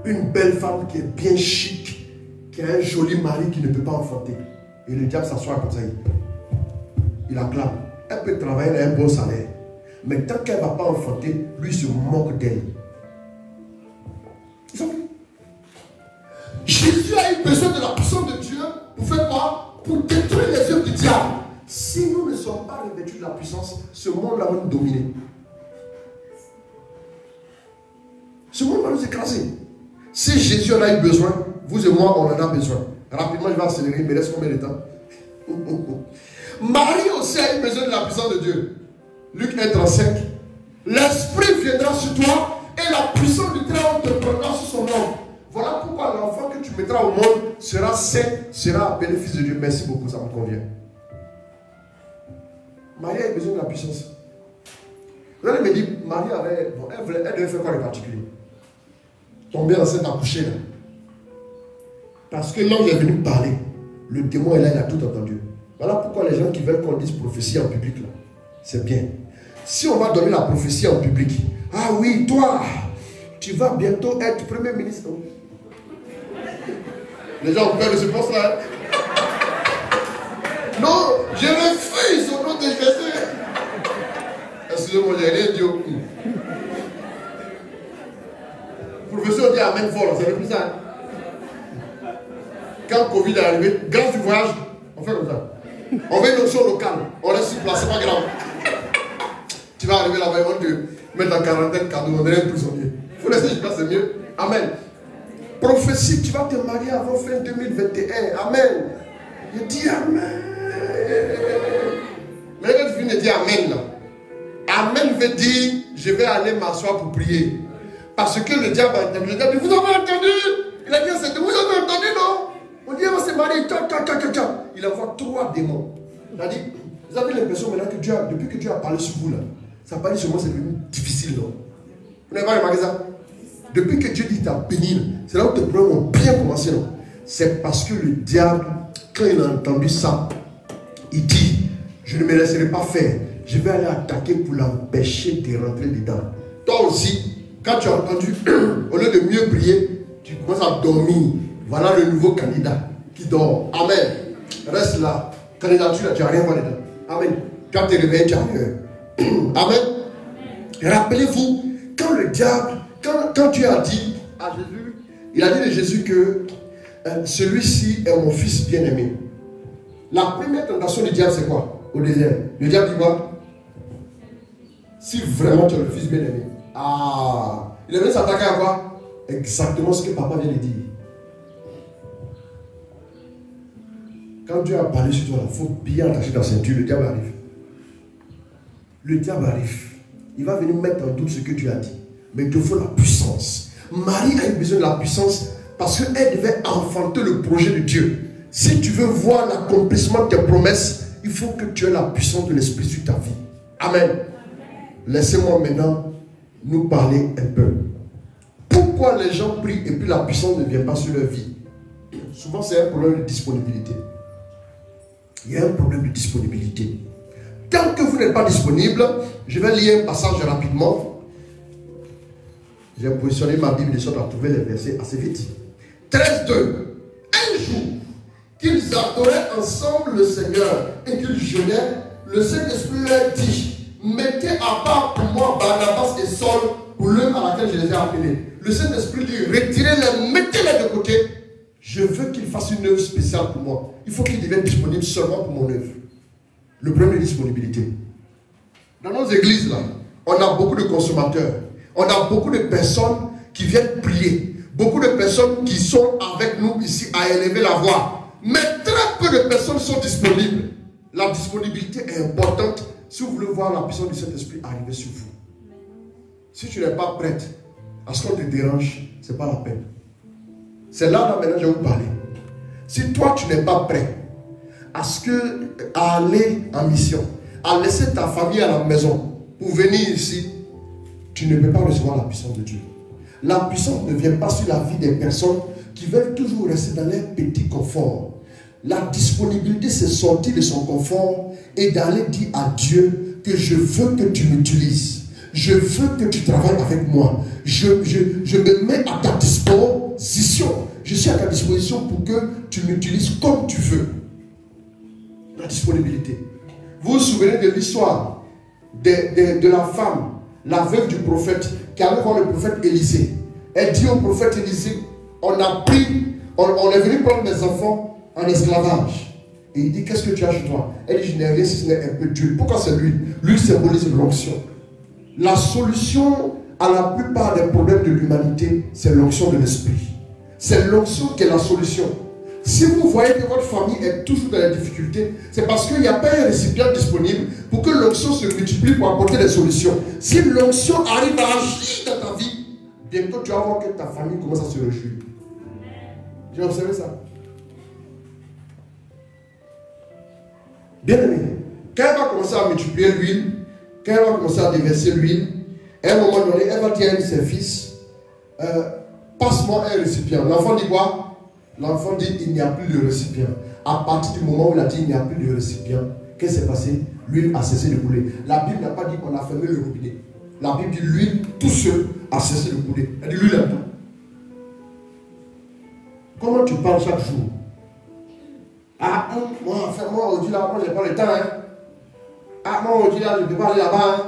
Une belle femme qui est bien chic, qui a un joli mari qui ne peut pas enfanter. Et le diable s'assoit comme ça. Il acclame. Elle peut travailler, elle a un bon salaire. Mais tant qu'elle ne va pas enfanter, lui se moque d'elle. Jésus a eu besoin de la puissance de Dieu pour faire quoi? Pour détruire les œuvres du diable. Si nous ne sommes pas revêtus de la puissance, ce monde-là va nous dominer. Ce monde va nous écraser. Si Jésus en a eu besoin, vous et moi, on en a besoin. Rapidement, je vais accélérer, mais laisse combien de temps? Marie aussi a eu besoin de la puissance de Dieu. Luc 1,35. L'Esprit viendra sur toi et la puissance du Très-Haut te prendra sur son nom. Voilà pourquoi l'enfant que tu mettras au monde sera saint, sera appelé fils de Dieu. Merci beaucoup, ça me convient. Marie a eu besoin de la puissance. Vous allez me dire, Marie avait, elle devait faire quoi de particulier? Tomber enceinte, accoucher là. Parce que l'ange est venu parler. Le démon est là, il a tout entendu. Voilà pourquoi les gens qui veulent qu'on dise prophétie en public là, c'est bien. Si on va donner la prophétie en public, ah oui, toi, tu vas bientôt être premier ministre. Les gens ont peur de ce poste là. Non, je refuse au nom de Jésus. Excusez-moi, j'ai rien dit au coup. Professeur dit Amen fort, c'est plus ça. Quand Covid est arrivé, grâce du voyage, on fait comme ça. On veut une option locale, on reste sur place, c'est pas grave. Tu vas arriver là-bas, ils vont te mettre en quarantaine, cadeau, on est un prisonnier. Il faut laisser sur place, c'est mieux. Amen. Prophétie, tu vas te marier avant fin 2021. Amen. Il dit Amen. Mais quand tu finis de dire Amen là, Amen veut dire je vais aller m'asseoir pour prier. Parce que le diable a entendu. Le diable dit, vous avez entendu? Il a dit, vous avez entendu, non? On dit, on va se marier. Il envoie 3 démons. Il a dit, vous avez l'impression maintenant que Dieu, depuis que Dieu a parlé sur vous là, ça parle sur moi, c'est devenu difficile, non? Vous n'avez pas remarqué ça? Depuis que Dieu dit t'a béni, c'est là où tes problèmes ont bien commencé, non? C'est parce que le diable, quand il a entendu ça, il dit, je ne me laisserai pas faire. Je vais aller attaquer pour l'empêcher de rentrer dedans. Toi aussi, quand tu as entendu, au lieu de mieux prier, tu commences à dormir. Voilà le nouveau candidat qui dort. Amen. Reste là. Candidature, tu n'as rien voir dedans. Amen. Quand tu te réveilles, tu as rien. Amen. Rappelez-vous, quand le diable, quand Dieu a dit à Jésus, il a dit de Jésus que celui-ci est mon fils bien-aimé. La première tentation du diable, c'est quoi? Au désert. Le diable dit quoi? Si vraiment tu es le fils bien-aimé. Ah, il est venu s'attaquer à quoi? Exactement ce que papa vient de dire. Quand Dieu a parlé sur toi, il faut bien attacher ta ceinture. Le diable arrive. Le diable arrive. Il va venir mettre en doute ce que tu as dit. Mais il te faut la puissance. Marie a eu besoin de la puissance parce qu'elle devait enfanter le projet de Dieu. Si tu veux voir l'accomplissement de tes promesses, il faut que tu aies la puissance de l'Esprit sur ta vie. Amen. Laissez-moi maintenant nous parler un peu. Pourquoi les gens prient et puis la puissance ne vient pas sur leur vie? Souvent c'est un problème de disponibilité. Il y a un problème de disponibilité. Tant que vous n'êtes pas disponible, je vais lire un passage rapidement. J'ai positionné ma Bible de sorte à trouver les versets assez vite. 13:2. Un jour, qu'ils adoraient ensemble le Seigneur et qu'ils jeûnaient, le Saint-Esprit leur dit: mettez à part pour moi Barnabas et Saul pour l'œuvre à laquelle je les ai appelés. Le Saint-Esprit dit: retirez-les, mettez-les de côté. Je veux qu'ils fassent une œuvre spéciale pour moi. Il faut qu'ils deviennent disponibles seulement pour mon œuvre. Le problème de disponibilité. Dans nos églises, là, on a beaucoup de consommateurs. on a beaucoup de personnes qui viennent prier. Beaucoup de personnes qui sont avec nous ici à élever la voix. Mais très peu de personnes sont disponibles. La disponibilité est importante si vous voulez voir la puissance du Saint-Esprit arriver sur vous. Si tu n'es pas prête à ce qu'on te dérange, ce n'est pas la peine. C'est là maintenant que je vais vous parler. Si toi tu n'es pas prêt à aller en mission, à laisser ta famille à la maison pour venir ici, tu ne peux pas recevoir la puissance de Dieu. La puissance ne vient pas sur la vie des personnes qui veulent toujours rester dans leur petit confort. La disponibilité, c'est sortir de son confort et d'aller dire à Dieu que je veux que tu m'utilises. Je veux que tu travailles avec moi. Je me mets à ta disposition. Je suis à ta disposition pour que tu m'utilises comme tu veux. La disponibilité. Vous vous souvenez de l'histoire de la femme, la veuve du prophète, qui allait voir le prophète Élisée. Elle dit au prophète Élisée, on est venu prendre mes enfants en esclavage. Et il dit, qu'est-ce que tu as chez toi? Elle dit, je n'ai rien si ce n'est un peu d'huile. Pourquoi c'est l'huile? L'huile symbolise l'onction. La solution à la plupart des problèmes de l'humanité, c'est l'onction de l'esprit. C'est l'onction qui est la solution. Si vous voyez que votre famille est toujours dans la difficulté, c'est parce qu'il n'y a pas un récipient disponible pour que l'onction se multiplie pour apporter des solutions. Si l'onction arrive à agir dans ta vie, bientôt tu vas voir que ta famille commence à se réjouir. J'ai observé ça. Bien aimé, quand elle va commencer à multiplier l'huile, quand elle va commencer à déverser l'huile, à un moment donné, elle va dire à ses fils, passe-moi un récipient. L'enfant dit quoi? L'enfant dit, il n'y a plus de récipient. À partir du moment où il a dit, il n'y a plus de récipient, qu'est-ce qui s'est passé? L'huile a cessé de couler. La Bible n'a pas dit qu'on a fermé le robinet. La Bible dit, l'huile, tout seul, a cessé de couler. Elle dit, l'huile a tout. Comment tu parles chaque jour? Ah, moi aujourd'hui là, moi j'ai pas le temps. Hein. Ah, moi aujourd'hui là, je ne peux pas aller là-bas. Hein.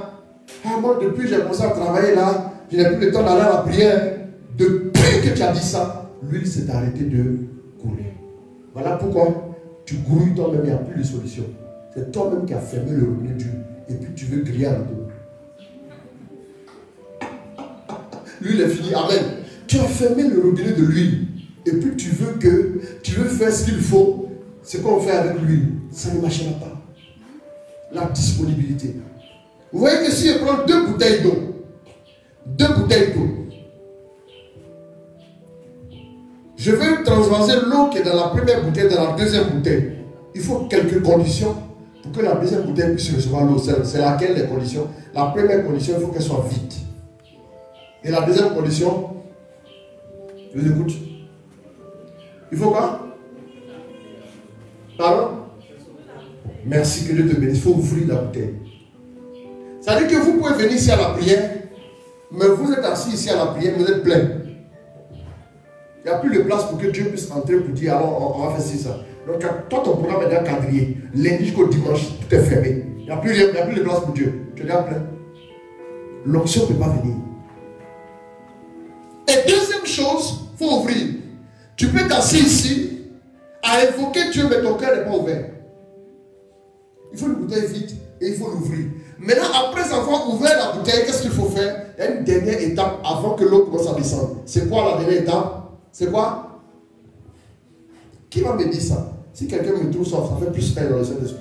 Ah, moi depuis j'ai commencé à travailler là, je n'ai plus le temps d'aller à la prière. Depuis que tu as dit ça, l'huile s'est arrêtée de couler. Voilà pourquoi tu grouilles toi-même, il n'y a plus de solution. C'est toi-même qui as fermé le robinet d'huile et puis tu veux griller à l'eau. L'huile est finie, amen. Tu as fermé le robinet de l'huile et puis tu veux faire ce qu'il faut. Ce qu'on fait avec l'huile, ça ne marchera pas. La disponibilité. Vous voyez que si je prends 2 bouteilles d'eau, je vais transvaser l'eau qui est dans la première bouteille, dans la deuxième bouteille. Il faut quelques conditions pour que la deuxième bouteille puisse recevoir l'eau. C'est laquelle les conditions? La première condition, il faut qu'elle soit vide. Et la deuxième condition, je vous écoute. Il faut quoi? Pardon? Merci, que Dieu te bénisse. Il faut ouvrir la bouteille. Ça veut dire que vous pouvez venir ici à la prière, mais vous êtes assis ici à la prière, vous êtes plein. Il n'y a plus de place pour que Dieu puisse entrer pour dire alors on va faire ci, ça. Donc toi ton programme est déjà quadrillé. Lundi jusqu'au dimanche, tout est fermé. Il n'y a plus de place pour Dieu. Tu es déjà plein. L'onction ne peut pas venir. Et deuxième chose, il faut ouvrir. Tu peux t'asseoir ici à invoquer Dieu, mais ton cœur n'est pas ouvert. Il faut une bouteille vide et il faut l'ouvrir. Maintenant, après avoir ouvert la bouteille, qu'est-ce qu'il faut faire? Il y a une dernière étape avant que l'eau commence à descendre. C'est quoi la dernière étape? C'est quoi? Qui va me dire ça? Si quelqu'un me trouve ça, ça fait plus peur dans le Saint-Esprit.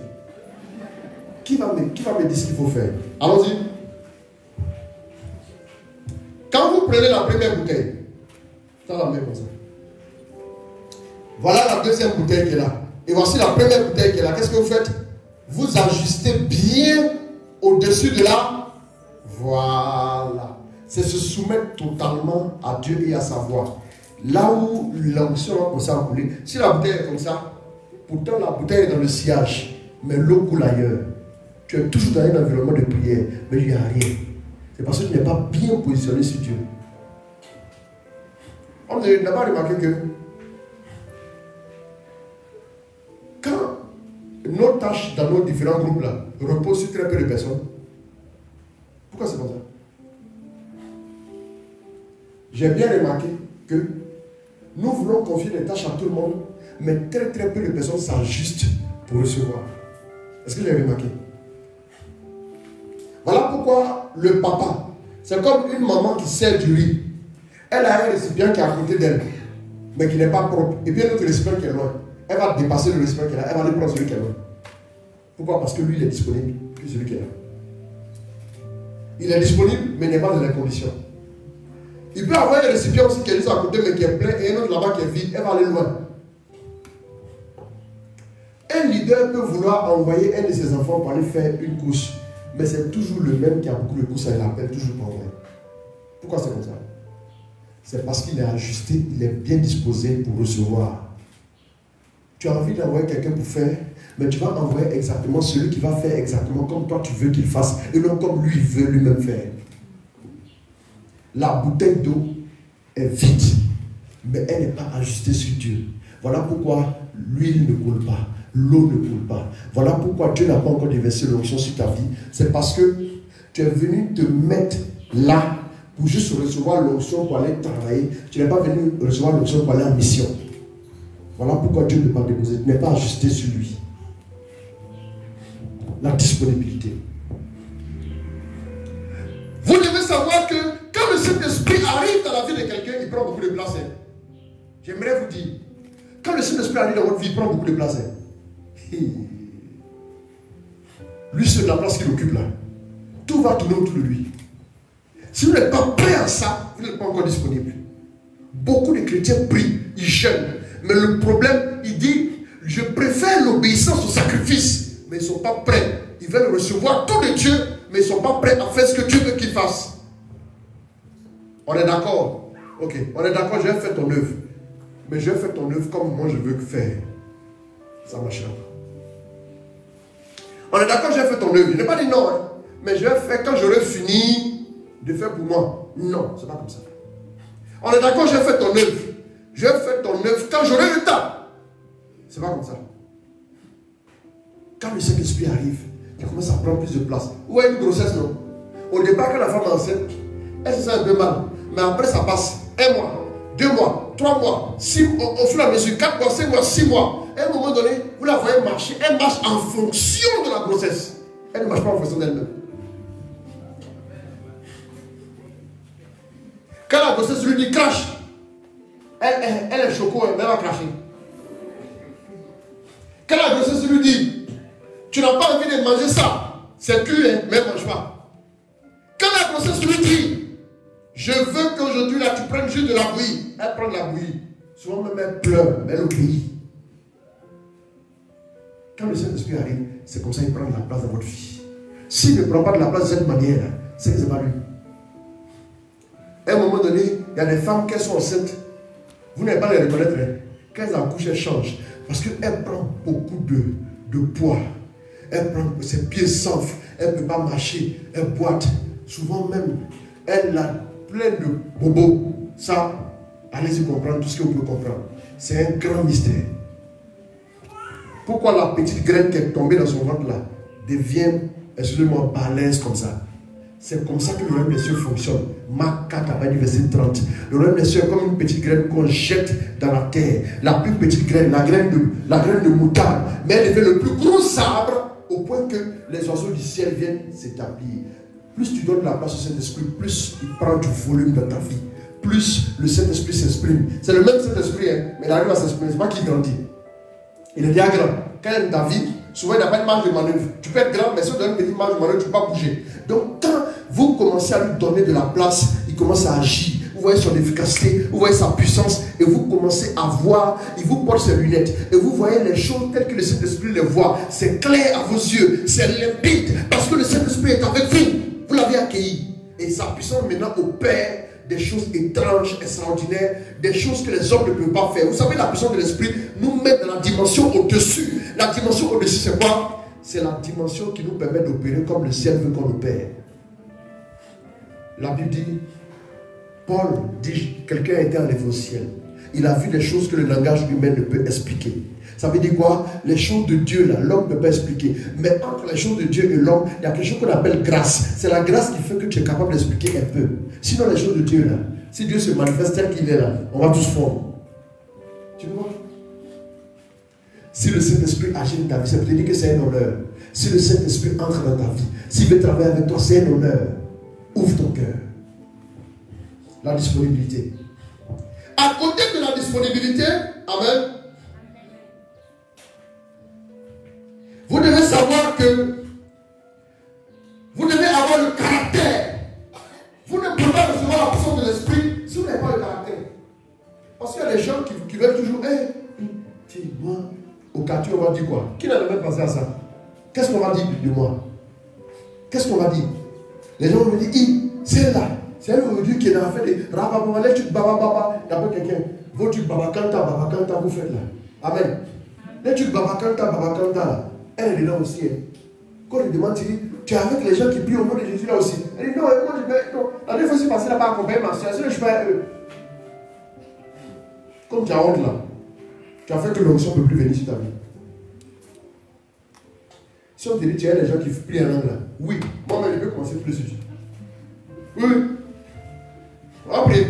Qui va me dire ce qu'il faut faire? Allons-y. Quand vous prenez la première bouteille, ça va mettre comme ça. Voilà la deuxième bouteille qui est là. Et voici la première bouteille qui est là. Qu'est-ce que vous faites? Vous ajustez bien au-dessus de là. Voilà. C'est se soumettre totalement à Dieu et à sa voix. Là où l'onction va commencer à couler. Si la bouteille est comme ça, pourtant la bouteille est dans le sillage, mais l'eau coule ailleurs. Tu es toujours dans un environnement de prière, mais il n'y a rien. C'est parce que tu n'es pas bien positionné sur Dieu. On n'a pas remarqué que quand nos tâches dans nos différents groupes là reposent sur très peu de personnes, pourquoi c'est comme ça? J'ai bien remarqué que nous voulons confier des tâches à tout le monde, mais très peu de personnes s'ajustent pour recevoir. Est-ce que vous avez remarqué? Voilà pourquoi le papa, C'est comme une maman qui sert du riz. Elle a un récipient qui est à côté d'elle, mais qui n'est pas propre. Et puis un autre récipient qui est loin. Elle va dépasser le récipient qui est là. Elle va aller prendre celui qui est loin. Pourquoi? Parce que lui, il est disponible, plus celui qui est là. Il est disponible, mais n'est pas dans les conditions. Il peut avoir un récipient aussi qui est juste à côté, mais qui est plein, et un autre là-bas qui est vide. Elle va aller loin. Un leader peut vouloir envoyer un de ses enfants pour aller faire une course, mais c'est toujours le même qui a beaucoup de courses, il l'appelle toujours pour envoyer. Pourquoi c'est comme ça? C'est parce qu'il est ajusté, il est bien disposé pour recevoir. Tu as envie d'envoyer quelqu'un pour faire, mais tu vas envoyer exactement celui qui va faire exactement comme toi tu veux qu'il fasse, et non comme lui veut lui-même faire. La bouteille d'eau est vide, mais elle n'est pas ajustée sur Dieu. Voilà pourquoi l'huile ne coule pas, l'eau ne coule pas. Voilà pourquoi Dieu n'a pas encore déversé l'onction sur ta vie. C'est parce que tu es venu te mettre là pour juste recevoir l'onction pour aller travailler. Tu n'es pas venu recevoir l'onction pour aller en mission. Voilà pourquoi Dieu ne peut pas déposer, n'est pas ajusté sur lui. La disponibilité. Vous devez savoir que quand le Saint-Esprit arrive dans la vie de quelqu'un, il prend beaucoup de place. J'aimerais vous dire, quand le Saint-Esprit arrive dans votre vie, il prend beaucoup de place. Lui, c'est la place qu'il occupe là. Tout va tourner autour de lui. Si vous n'êtes pas prêt à ça, vous n'êtes pas encore disponible. Beaucoup de chrétiens prient, ils jeûnent. Mais le problème, il dit, je préfère l'obéissance au sacrifice. Mais ils ne sont pas prêts. Ils veulent recevoir tout de Dieu, mais ils ne sont pas prêts à faire ce que Dieu veut qu'ils fassent. On est d'accord? Ok, on est d'accord, je vais faire ton œuvre. Mais je vais faire ton œuvre comme moi je veux faire. Ça marchera pas. On est d'accord, je vais faire ton œuvre. Je n'ai pas dit non, hein, mais je vais faire quand j'aurai fini de faire pour moi. Non, c'est pas comme ça. On est d'accord, je vais faire ton œuvre. Je vais faire ton œuvre quand j'aurai le temps. C'est pas comme ça. Quand le Saint-Esprit arrive, il commence à prendre plus de place. Vous voyez une grossesse, non? Au départ, quand la femme est enceinte, elle se sent un peu mal. Mais après, ça passe. 1 mois, 2 mois, 3 mois, 6 mois, au fur et à mesure, 4 mois, 5 mois, 6 mois. À un moment donné, vous la voyez marcher. Elle marche en fonction de la grossesse. Elle ne marche pas en fonction d'elle-même. Quand la grossesse lui dit crache, elle est choco, elle va cracher. Quand la grossesse lui dit tu n'as pas envie de manger ça, c'est cuit, hein, mais ne mange pas. Quand la grossesse lui dit je veux qu'aujourd'hui là tu prennes juste de la bouillie, elle prend de la bouillie. Souvent même elle pleure, mais elle obéit. Quand le Saint-Esprit arrive, c'est comme ça qu'il prend de la place dans votre vie. S'il ne prend pas de la place de cette manière, c'est que ce n'est pas lui. À un moment donné, il y a des femmes qui sont enceintes. Vous n'allez pas les reconnaître. Hein. Quand elles accouchent, elles changent. Parce qu'elles prennent beaucoup de poids. Elle prend ses pieds s'enflent. Elle ne peut pas marcher. Elle boite. Souvent même, elle a plein de bobos. Ça, allez-y comprendre tout ce que vous pouvez comprendre. C'est un grand mystère. Pourquoi la petite graine qui est tombée dans son ventre là devient, excusez-moi, balèze comme ça? C'est comme ça que le royaume des cieux fonctionne. Marc 4, verset 30. Le royaume des cieux est comme une petite graine qu'on jette dans la terre. La plus petite graine, la graine de moutarde. Mais elle devient le plus gros arbre au point que les oiseaux du ciel viennent s'établir. Plus tu donnes la place au Saint-Esprit, plus il prend du volume dans ta vie. Plus le Saint-Esprit s'exprime. C'est le même Saint-Esprit, hein, mais il arrive à s'exprimer. Ce n'est pas qu'il grandit. Il est déjà grand. Quand il est dans ta vie, souvent il n'y a pas de marge de manœuvre. Tu peux être grand, mais si tu donnes une petite marge de manœuvre, tu ne peux pas bouger. Donc quand vous commencez à lui donner de la place, il commence à agir. Vous voyez son efficacité, vous voyez sa puissance, et vous commencez à voir, il vous porte ses lunettes, et vous voyez les choses telles que le Saint-Esprit les voit. C'est clair à vos yeux, c'est limpide, parce que le Saint-Esprit est avec vous. Vous l'avez accueilli. Et sa puissance maintenant opère des choses étranges, extraordinaires, des choses que les hommes ne peuvent pas faire. Vous savez, la puissance de l'esprit nous met dans la dimension au-dessus. La dimension au-dessus, c'est quoi? C'est la dimension qui nous permet d'opérer comme le ciel veut qu'on opère. La Bible dit, Paul dit, quelqu'un a été enlevé au ciel. Il a vu des choses que le langage humain ne peut expliquer. Ça veut dire quoi? Les choses de Dieu, là, l'homme ne peut pas expliquer. Mais entre les choses de Dieu et l'homme, il y a quelque chose qu'on appelle grâce. C'est la grâce qui fait que tu es capable d'expliquer un peu. Sinon, les choses de Dieu, là, si Dieu se manifeste tel qu'il est là, on va tous fondre. Tu vois? Si le Saint-Esprit agit dans ta vie, ça veut dire que c'est un honneur. Si le Saint-Esprit entre dans ta vie, s'il veut travailler avec toi, c'est un honneur. Ouvre ton cœur. La disponibilité. À côté de la disponibilité, amen, vous devez savoir que vous devez avoir le caractère. Vous ne pouvez pas recevoir la puissance de l'esprit si vous n'avez pas le caractère. Parce qu'il y a des gens qui veulent toujours, moi, au quartier, on va dire quoi? Qui n'a jamais pensé à ça? Qu'est-ce qu'on va dire de moi? Qu'est-ce qu'on va dire? Les gens vont me dire, c'est là. C'est elle aujourd'hui qui est dans la fête de Rababa, les trucs Baba Baba. D'abord quelqu'un, vos trucs Baba Kanta, vous faites là. Amen. Les trucs Baba Kanta, elle est là aussi. Quand je demande, tu es avec les gens qui prient au nom de Jésus là aussi. Elle dit, non, moi je vais, non. La dernière fois, je suis passé là-bas à accompagner ma soeur, je suis pas à eux. Comme tu as honte là, tu as fait que l'onction ne peut plus venir sur ta vie. Si on te dit, tu as les gens qui prient en langue là, oui, moi-même je peux commencer plus sur Dieu. Oui. Après,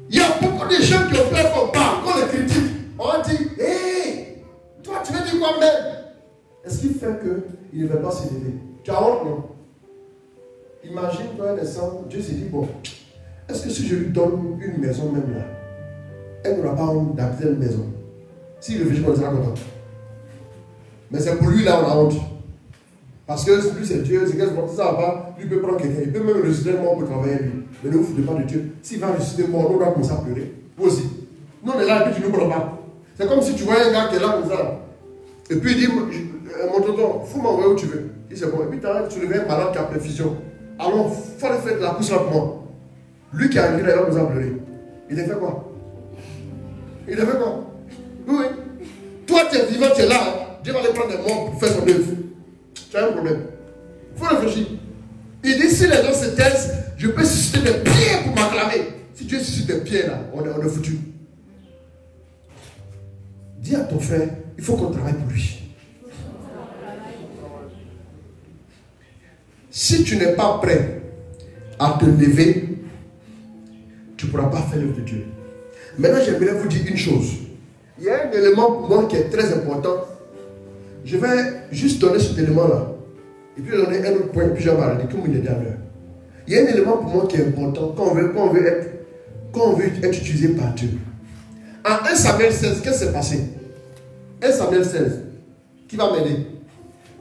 il y a beaucoup de gens qui ont peur qu'on parle, qu'on les critique. On dit, hé, toi tu veux dire quoi même? Est-ce qu'il fait qu'il ne veut pas s'élever? Tu as honte, non? Imagine, toi, un instant, Dieu s'est dit, bon, est-ce que si je lui donne une maison même là, elle n'aura pas honte d'habiter une maison? S'il réfléchit, on sera content. Mais c'est pour lui là, on a honte. Parce que lui c'est Dieu, c'est qu'est-ce que ça va pas, lui peut prendre quelqu'un, il peut même ressusciter mort pour travailler lui. Mais ne vous foutez pas de Dieu. S'il va ressusciter mort, on doit commencer à pleurer. Vous aussi. Nous on est là et puis tu ne nous prends pas. C'est comme si tu vois un gars qui est là comme ça. Et puis il dit, mon tonton, faut m'envoyer où tu veux. Il dit c'est bon. Et puis tu reviens un malade qui a perfusion. Alors, il faut aller faire de la course là pour moi. Lui qui est arrivé là, il va nous a pleuré. Il a fait quoi? Il a fait quoi? Oui. Toi tu es vivant, tu es là. Hein. Dieu va aller prendre des morts pour faire son œuvre. Tu as un problème. Il faut réfléchir. Il dit, si les gens se taisent, je peux susciter des pierres pour m'acclamer. Si Dieu suscite des pierres là, on est foutu. Dis à ton frère, il faut qu'on travaille pour lui. Si tu n'es pas prêt à te lever, tu ne pourras pas faire l'œuvre de Dieu. Maintenant, j'aimerais vous dire une chose. Il y a un élément pour moi qui est très important. Je vais juste donner cet élément-là. Et puis donner un autre point, puis j'en parler, comme il est derrière. Il y a un élément pour moi qui est important quand on veut être utilisé par Dieu. En 1 Samuel 16, qu'est-ce qui s'est passé? 1 Samuel 16, qui va m'aider?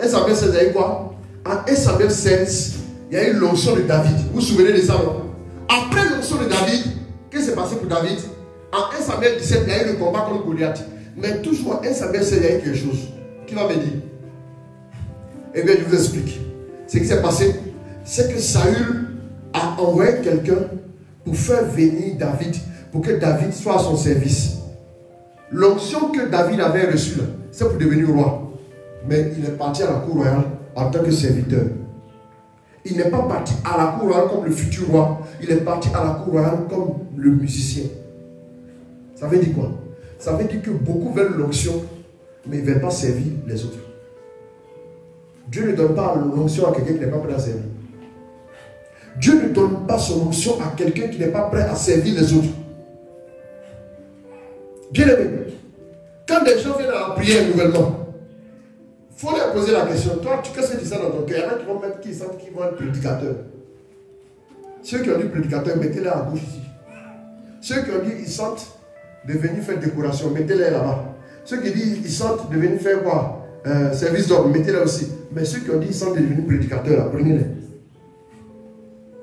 1 Samuel 16, il y a eu quoi? En 1 Samuel 16, il y a eu l'onction de David. Vous vous souvenez de ça, non? Après l'onction de David, qu'est-ce qui s'est passé pour David? En 1 Samuel 17, il y a eu le combat contre Goliath. Mais toujours en 1 Samuel 16, il y a eu quelque chose. Qui va me dire? Eh bien, je vous explique. Ce qui s'est passé, c'est que Saül a envoyé quelqu'un pour faire venir David, pour que David soit à son service. L'onction que David avait reçue, c'est pour devenir roi. Mais il est parti à la cour royale en tant que serviteur. Il n'est pas parti à la cour royale comme le futur roi. Il est parti à la cour royale comme le musicien. Ça veut dire quoi? Ça veut dire que beaucoup veulent l'onction, mais ils ne veulent pas servir les autres. Dieu ne donne pas l'onction à quelqu'un qui n'est pas prêt à servir. Dieu ne donne pas son onction à quelqu'un qui n'est pas prêt à servir les autres. Bien aimé, quand des gens viennent à la prière nouvellement, il faut leur poser la question. Toi, qu'est-ce que tu sens dans ton cœur? Il y en a qui vont mettre, qui vont être prédicateurs. Ceux qui ont dit prédicateur, mettez-les à gauche ici. Ceux qui ont dit ils sentent de venir faire décoration, mettez-les là-bas. Ceux qui disent ils sentent de venir faire quoi? Service d'ordre, mettez-les aussi. Mais ceux qui ont dit ils sentent de devenir prédicateurs, là, prenez-les.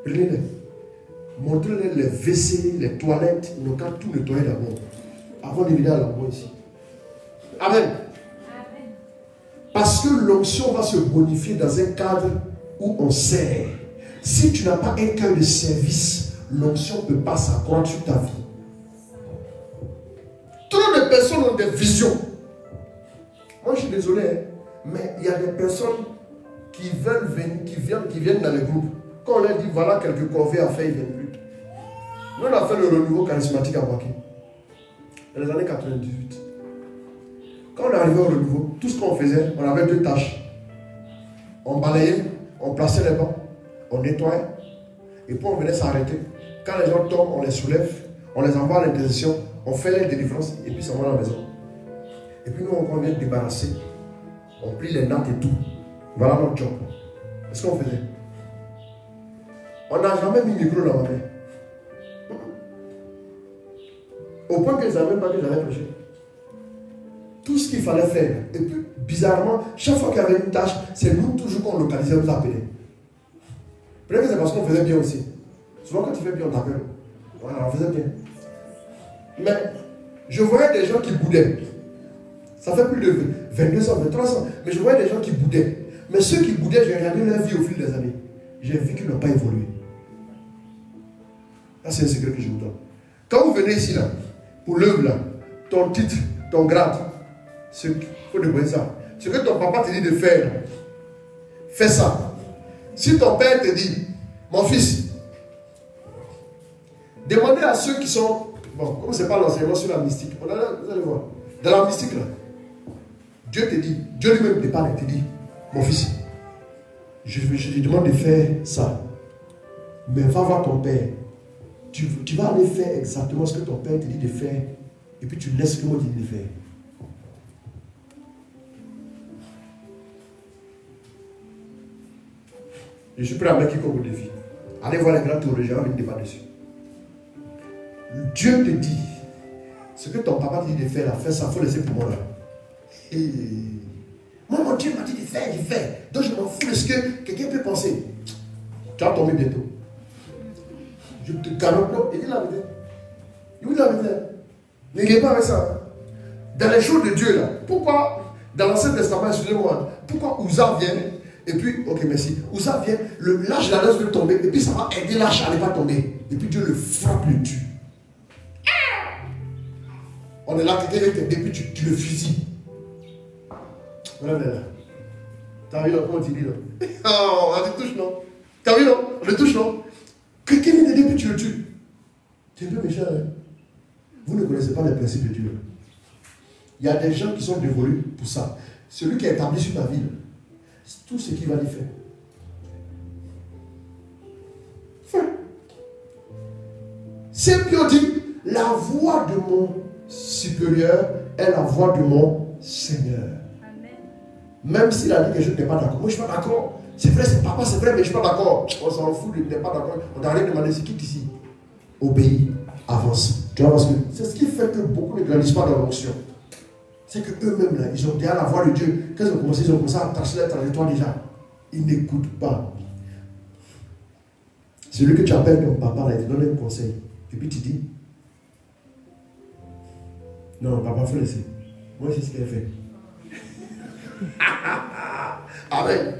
Prenez-les. Montrez-les les WC, les toilettes, nos cas, tout nettoyer d'abord. Avant de venir à l'endroit ici. Amen. Parce que l'onction va se bonifier dans un cadre où on sert. Si tu n'as pas un cœur de service, l'onction ne peut pas s'accroître sur ta vie. Trop de personnes ont des visions. Moi je suis désolé, mais il y a des personnes qui veulent venir, qui viennent dans les groupes. Quand on leur dit voilà quelques corvées à faire, ils ne viennent plus. Nous on a fait le renouveau charismatique à Waki. Dans les années 98. Quand on est arrivé au renouveau, tout ce qu'on faisait, on avait deux tâches. On balayait, on plaçait les bancs, on nettoyait, et puis on venait s'arrêter. Quand les gens tombent, on les soulève, on les envoie à l'intercession, on fait les délivrances, et puis ça va à la maison. Et puis nous, on vient débarrasser. On plie les nattes et tout. Voilà notre job. C'est ce qu'on faisait. On n'a jamais mis le micro dans ma main. Au point que je ne savais même pas que j'allais prêcher. Tout ce qu'il fallait faire. Et puis, bizarrement, chaque fois qu'il y avait une tâche, c'est nous toujours qu'on localisait, on nous appelait. Peut-être que c'est parce qu'on faisait bien aussi. Souvent, quand tu fais bien, on t'appelle. Voilà, on faisait bien. Mais, je voyais des gens qui boudaient. Ça fait plus de 22 ans, 23 ans. Mais je voyais des gens qui boudaient. Mais ceux qui boudaient, j'ai regardé leur vie au fil des années. J'ai vu qu'ils n'ont pas évolué. Ça, c'est un secret que je vous donne. Quand vous venez ici, là, pour l'œuvre, là, ton titre, ton grade, il faut demander ça. Ce que ton papa te dit de faire, fais ça. Si ton père te dit, mon fils, demandez à ceux qui sont, bon, comme ce n'est pas l'enseignement sur la mystique, vous allez voir, dans la mystique, là, Dieu te dit, Dieu lui-même te parle et te dit, mon fils, je te demande de faire ça. Mais va voir ton père. Tu vas aller faire exactement ce que ton père te dit de faire. Et puis tu laisses ce que moi te dis de faire. Je suis prêt à mettre quiconque au défi. Allez voir les grands théologiens, on va débat dessus. Dieu te dit, ce que ton papa te dit de faire, là, fais ça, il faut laisser pour moi là. Et moi, mon Dieu m'a dit de faire, de faire. Donc je m'en fous de ce que quelqu'un peut penser. Tu vas tomber bientôt. Je te garantis, il dit la vérité. Il vous dit la vérité. N'ayez pas avec ça. Dans les choses de Dieu là, pourquoi, dans l'Ancien Testament, excusez-moi, pourquoi Ouza vient, et puis, ok, merci, Ouza vient, l'âge de la laisse veut tomber, et puis ça va aider l'âge à ne pas tomber. Et puis Dieu le frappe, le tue. On est là, quelqu'un vient t'aider, puis tu le fusilles. Voilà, là. T'as vu là, comment tu dis là? Oh, on le touche, non? T'as vu, non? On le touche, non? Quelqu'un vient t'aider, puis tu le tues. C'est un peu méchant, hein? Vous ne connaissez pas les principes de Dieu. Il y a des gens qui sont dévolus pour ça. Celui qui est établi sur ta vie, c'est tout ce qu'il va lui faire. Fin. Saint Pierre dit, la voix de mon supérieur est la voix de mon Seigneur. Amen. Même s'il a dit que je n'étais pas d'accord. Moi, je ne suis pas d'accord. C'est vrai, c'est papa, c'est vrai, mais je ne suis pas d'accord. On s'en fout, il n'est pas d'accord. On n'a rien demandé, c'est qui ici? Obéis, avance. Tu vois, parce que c'est ce qui fait que beaucoup ne grandissent pas dans l'onction. C'est qu'eux-mêmes, là, ils ont déjà la voix de Dieu. Quand ils ont commencé à tracer la trajectoire déjà. Ils n'écoutent pas. Celui que tu appelles ton papa, là, il te donne un conseil. Et puis tu dis, non, papa, il faut laisser. Moi, c'est ce qu'il a fait. Amen.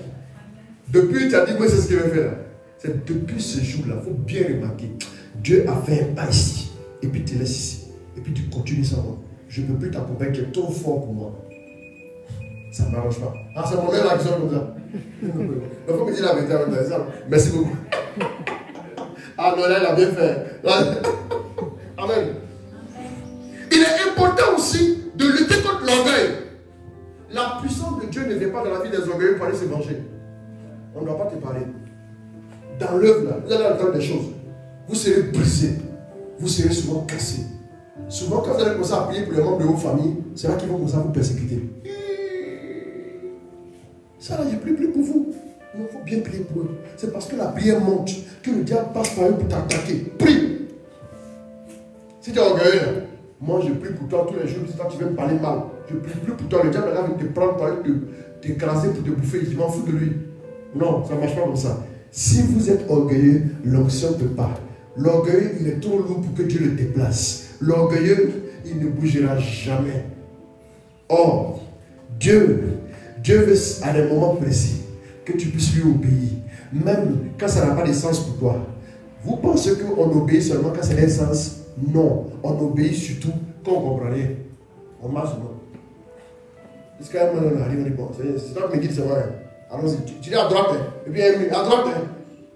Depuis, tu as dit, moi, c'est ce qu'il a fait là. C'est depuis ce jour-là, il faut bien remarquer. Dieu a fait un pas ici. Et puis tu te laisses ici. Et puis tu continues sans moi. Je ne peux plus t'accompagner, tu es trop fort pour moi. Ça ne m'arrange pas. Ah, c'est mon mère là qui sort comme ça. Il faut me dire la vérité avec ça. Merci beaucoup. Ah non, là, il a bien fait. Là. Amen. Il est important aussi de lutter contre l'orgueil. La puissance de Dieu ne vient pas dans la vie des orgueilleux pour aller se venger. On ne doit pas te parler. Dans l'œuvre, là, vous allez entendre des choses. Vous serez brisé. Vous serez souvent cassé. Souvent, quand vous allez commencer à prier pour les membres de vos familles, c'est là qu'ils vont commencer à vous persécuter. Ça là, je ne prie plus pour vous. Il faut bien prier pour eux. C'est parce que la prière monte, que le diable passe par eux pour t'attaquer. Prie. Si tu es orgueilleux, moi je prie pour toi tous les jours, si toi tu veux me parler mal. Je prie plus pour toi. Le diable va te prendre par eux, t'écraser pour te bouffer. Je m'en fous de lui. Non, ça ne marche pas comme ça. Si vous êtes orgueilleux, l'onction ne peut pas. L'orgueilleux, il est trop lourd pour que Dieu le déplace. L'orgueilleux, il ne bougera jamais. Or, Dieu veut à des moments précis que tu puisses lui obéir. Même quand ça n'a pas de sens pour toi. Vous pensez qu'on obéit seulement quand c'est un sens? Non. On obéit surtout quand on comprend rien. On marche non. Est-ce qu'à un moment on arrive, on dit bon, c'est toi qui me dis c'est vrai. Allons-y. Tu dis à droite, hein. Et puis à droite, hein.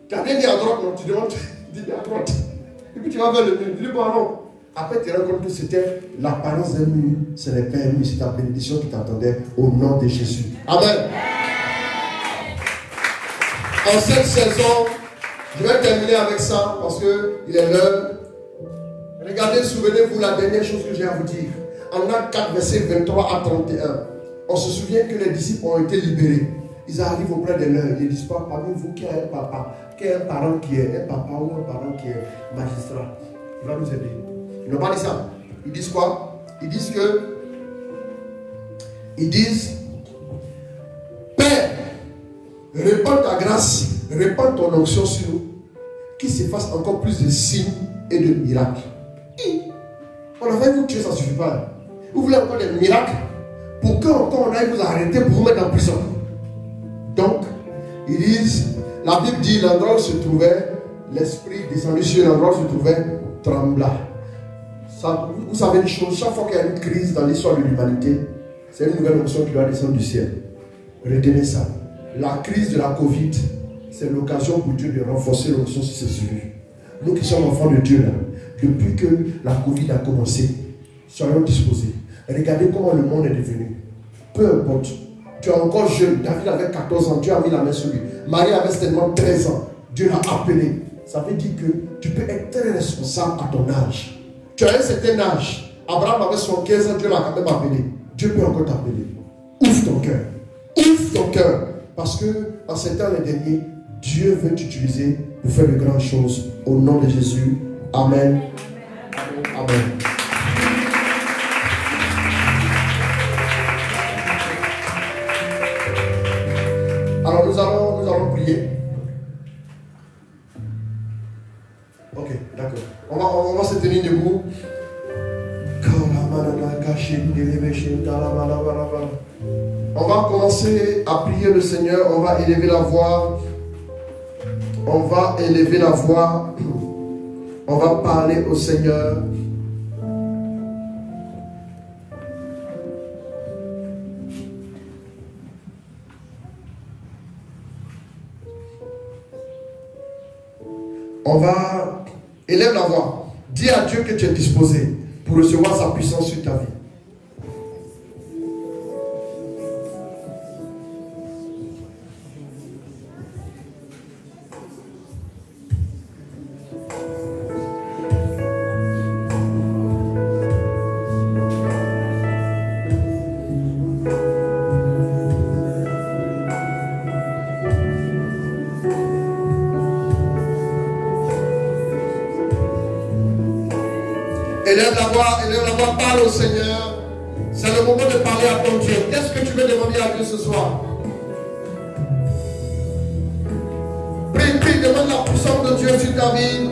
Tu as bien dit à droite, non? Tu demandes, tu dis à droite. Et puis tu vas vers le mur. Tu dis bon, non. Après, tu te rends compte que c'était l'apparence d'un mur. Ce n'est pas un mur, c'est ta bénédiction qui t'attendait au nom de Jésus. Amen. En cette saison, je vais terminer avec ça parce qu'il est l'heure. Regardez, souvenez-vous la dernière chose que j'ai à vous dire. En Actes 4, versets 23 à 31, on se souvient que les disciples ont été libérés. ils arrivent auprès de leur, ils disent pas, parmi vous qui a un papa, qui a un parent qui est un papa ou un parent qui est magistrat, il va nous aider. Ils n'ont pas dit ça. Ils disent quoi? Ils disent Père, répands ta grâce, répands ton onction sur nous, qu'il se fasse encore plus de signes et de miracles. On a fait vous tuer, ça ne suffit pas. Vous voulez encore des miracles pour qu'on aille vous arrêter pour vous mettre en prison. Donc, ils disent, la Bible dit, l'endroit où se trouvait, l'esprit descendu sur l'endroit où se trouvait, trembla. Ça, vous savez une chose, chaque fois qu'il y a une crise dans l'histoire de l'humanité, c'est une nouvelle onction qui doit descendre du ciel. Retenez ça. La crise de la Covid, c'est l'occasion pour Dieu de renforcer l'onction sur ses élus. Nous qui sommes enfants de Dieu, là, depuis que la Covid a commencé, soyons disposés. Regardez comment le monde est devenu. Peu importe. Tu es encore jeune. David avait 14 ans. Dieu a mis la main sur lui. Marie avait seulement 13 ans. Dieu l'a appelé. Ça veut dire que tu peux être très responsable à ton âge. Tu as un certain âge. Abraham avait 75 ans. Dieu l'a quand même appelé. Dieu peut encore t'appeler. Ouvre ton cœur. Ouvre ton cœur. Parce que en ces temps les derniers, Dieu veut t'utiliser pour faire de grandes choses. Au nom de Jésus. Amen. Amen. Alors nous allons prier. Ok, d'accord. On va se tenir debout. On va commencer à prier le Seigneur. On va élever la voix. On va élever la voix. On va parler au Seigneur. On va élever la voix. Dis à Dieu que tu es disposé pour recevoir sa puissance sur ta vie. Élève la voix, parle au Seigneur. C'est le moment de parler à ton Dieu. Qu'est-ce que tu veux demander à Dieu ce soir? Prie, demande la puissance de Dieu sur ta vie.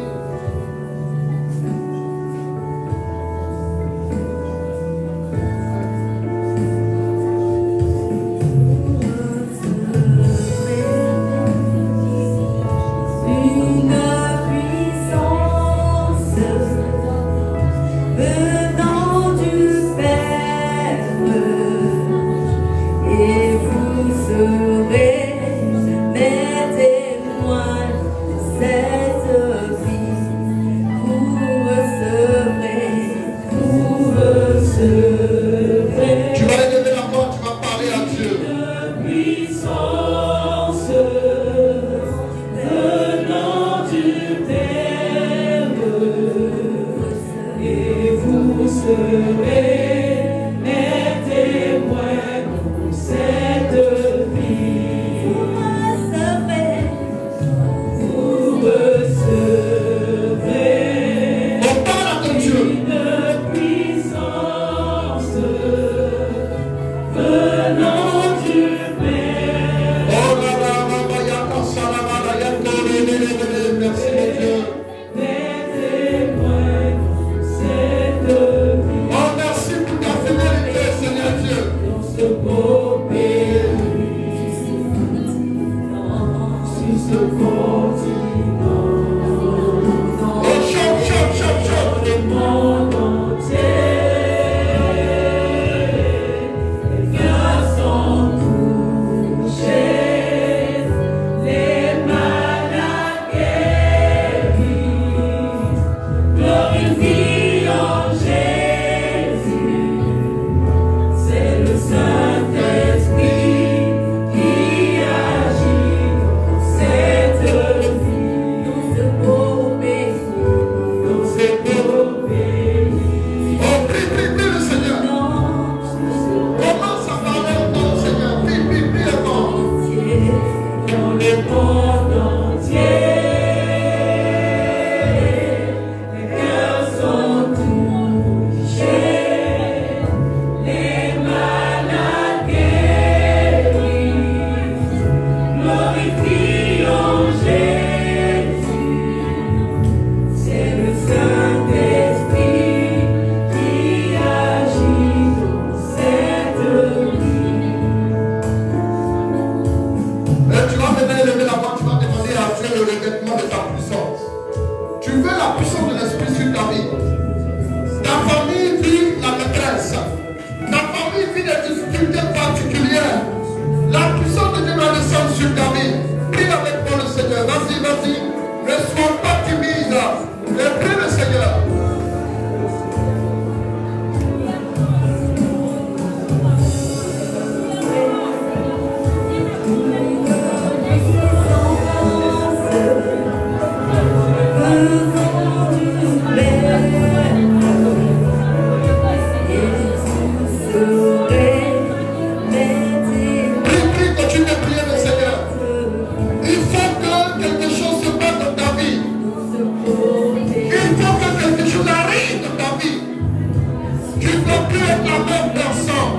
ne peux plus être la même personne.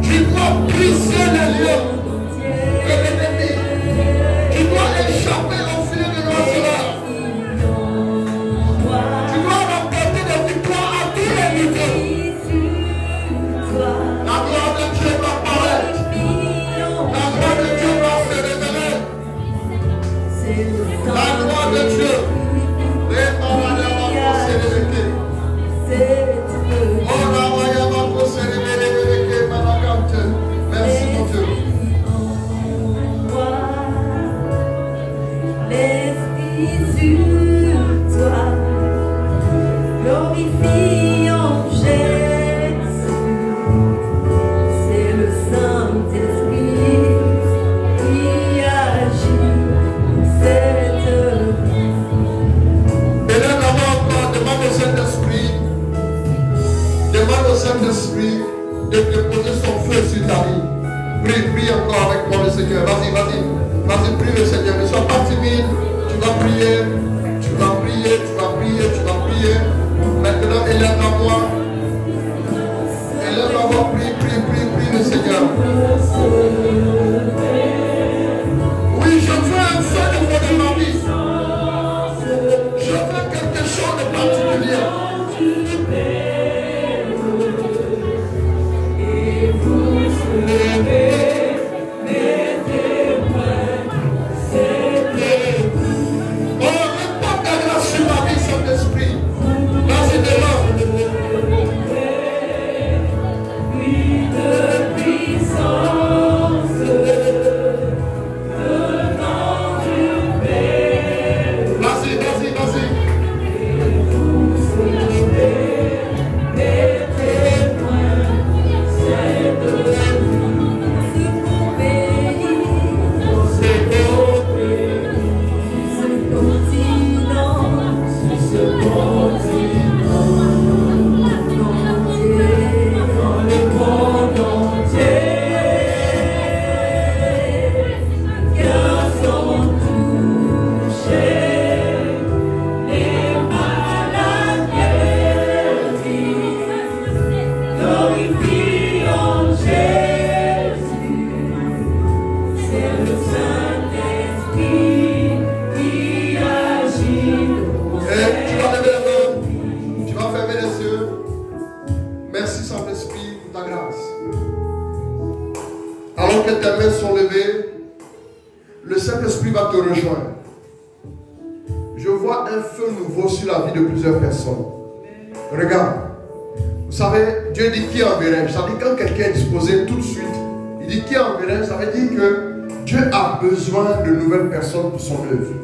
Tu dois briser les lieux de l'ennemi. Tu dois échapper au filet de l'oiseleur. Tu dois remporter des victoires à tous les niveaux. La gloire de Dieu va paraître. La gloire de Dieu va se révéler. La gloire de Dieu. Les paroles vont se révéler. Merci mon Dieu. Glorifions Jésus, c'est le Saint-Esprit qui agit cette vie. Et là d'abord, demande au Saint-Esprit de déposer son feu sur ta vie. Prie encore avec moi le Seigneur. Vas-y, prie le Seigneur. Ne sois pas timide, tu vas prier. Maintenant, élève la voix, prie le Seigneur. Oui, je veux un feu nouveau de ma vie. Je veux quelque chose de particulier. Et vous serez mes témoins, Oh, réponds ta grâce sur ma vie, Saint-Esprit. Vas-y devant. Que tes mains sont levées, le Saint-Esprit va te rejoindre. Je vois un feu nouveau sur la vie de plusieurs personnes. Regarde, vous savez, Dieu dit qui enverrai. Ça dit quand quelqu'un est disposé tout de suite, il dit qui enverrai, ça veut dire que Dieu a besoin de nouvelles personnes pour son œuvre.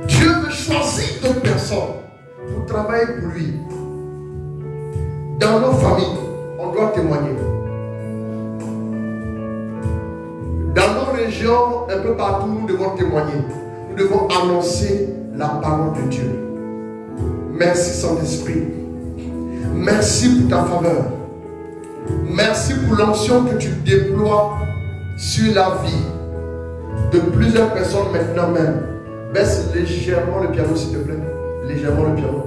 Dieu veut choisir d'autres personnes pour travailler pour lui. Dans nos familles, on doit témoigner. Dans nos régions, un peu partout, nous devons témoigner. Nous devons annoncer la parole de Dieu. Merci Saint-Esprit. Merci pour ta faveur. Merci pour l'onction que tu déploies sur la vie de plusieurs personnes maintenant même. Baisse légèrement le piano s'il te plaît. Légèrement le piano.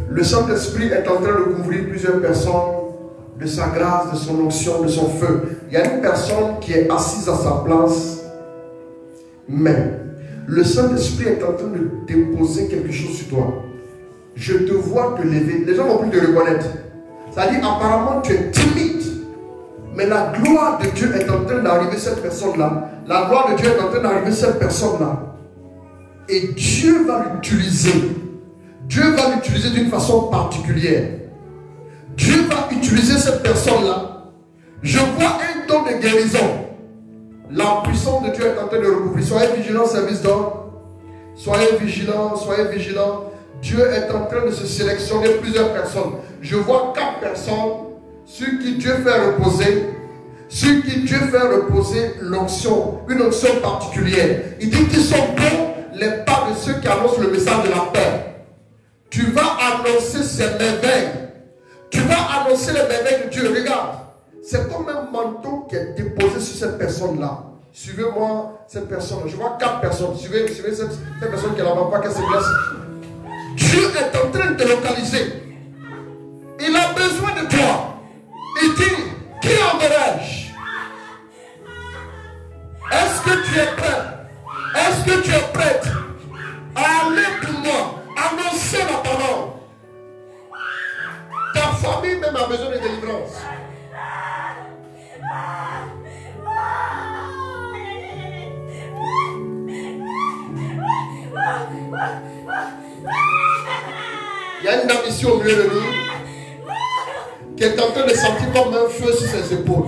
Le Saint-Esprit est en train de couvrir plusieurs personnes de sa grâce, de son onction, de son feu. Il y a une personne qui est assise à sa place, mais le Saint-Esprit est en train de déposer quelque chose sur toi. Je te vois te lever. Les gens vont plus te reconnaître. Ça dit apparemment tu es timide, mais la gloire de Dieu est en train d'arriver cette personne-là. La gloire de Dieu est en train d'arriver cette personne-là. Et Dieu va l'utiliser. Dieu va l'utiliser d'une façon particulière. Dieu va utiliser cette personne-là. Je vois un don de guérison. La puissance de Dieu est en train de recouvrir. Soyez vigilants, service d'ordre. Soyez vigilants, soyez vigilants. Dieu est en train de se sélectionner plusieurs personnes. Je vois 4 personnes sur qui Dieu fait reposer. Sur qui Dieu fait reposer l'onction. Une onction particulière. Il dit qu'ils sont bons les pas de ceux qui annoncent le message de la paix. Tu vas annoncer ces merveilles. Tu vas annoncer les merveilles de Dieu. Regarde, c'est comme un manteau qui est déposé sur cette personne-là. Suivez-moi cette personne. Je vois 4 personnes. Suivez cette personne qui est là-bas, pas qu'elle se blesse. de te localiser. Il a besoin de toi. Il dit, qui enverrai-je? Est-ce que tu es prêt? Est-ce que tu es prête à aller pour moi, annoncer la parole? Ta famille même a besoin de délivrance. Il y a une dame ici au milieu de nous qui est en train de sentir comme un feu sur ses épaules.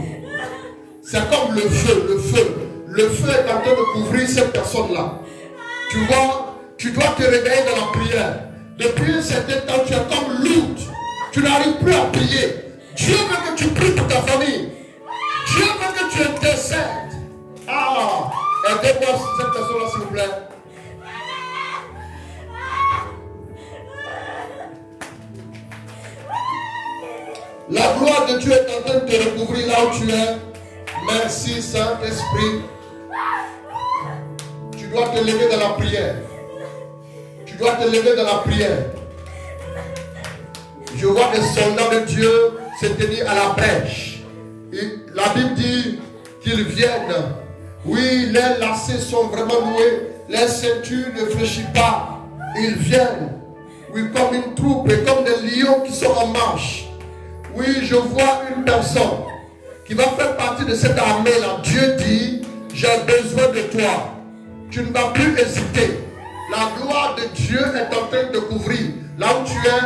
C'est comme le feu, le feu. Le feu est en train de couvrir cette personne-là. Tu vois, tu dois te réveiller dans la prière. Depuis un certain temps, tu es comme lourde. Tu n'arrives plus à prier. Dieu veut que tu pries pour ta famille. Dieu veut que tu intercèdes. Ah, aidez-moi cette personne-là, s'il vous plaît. La gloire de Dieu est en train de te recouvrir là où tu es. Merci Saint-Esprit. Tu dois te lever dans la prière. Tu dois te lever dans la prière. Je vois des soldats de Dieu se tenir à la brèche. La Bible dit qu'ils viennent. Oui, les lacets sont vraiment noués. Les ceintures ne fléchissent pas. Ils viennent. Oui, comme une troupe et comme des lions qui sont en marche. Oui, je vois une personne qui va faire partie de cette armée-là. Dieu dit, j'ai besoin de toi. Tu ne vas plus hésiter. La gloire de Dieu est en train de te couvrir. Là où tu es,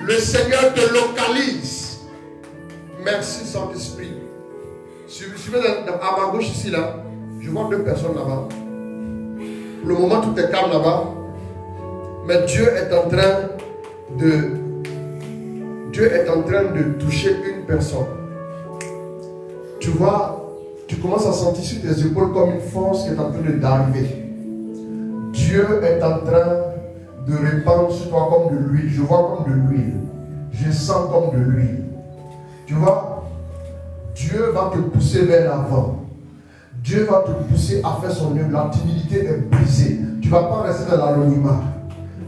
le Seigneur te localise. Merci Saint-Esprit. Suivez à ma gauche ici, là. Je vois deux personnes là-bas. Pour le moment, tout est calme là-bas. Mais Dieu est en train de toucher une personne. Tu vois, tu commences à sentir sur tes épaules comme une force qui est en train d'arriver. Dieu est en train de répandre sur toi comme de l'huile. Je vois comme de l'huile. Je sens comme de l'huile. Tu vois, Dieu va te pousser vers l'avant. Dieu va te pousser à faire son œuvre. La timidité est brisée. Tu ne vas pas rester dans l'anonymat.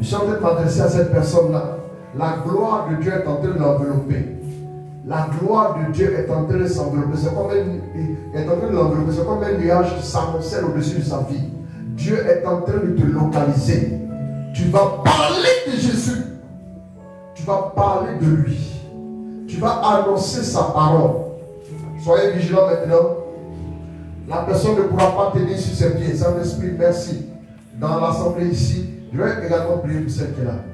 Je suis en train de m'adresser à cette personne-là. La gloire de Dieu est en train de l'envelopper. La gloire de Dieu est en train de s'envelopper. C'est comme un nuage qui s'amoncelle au-dessus de sa vie. Dieu est en train de te localiser. Tu vas parler de Jésus. Tu vas parler de lui. Tu vas annoncer sa parole. Soyez vigilants maintenant. La personne ne pourra pas tenir sur ses pieds. Saint-Esprit, merci. Dans l'assemblée ici, je vais également prier pour celle qui est là.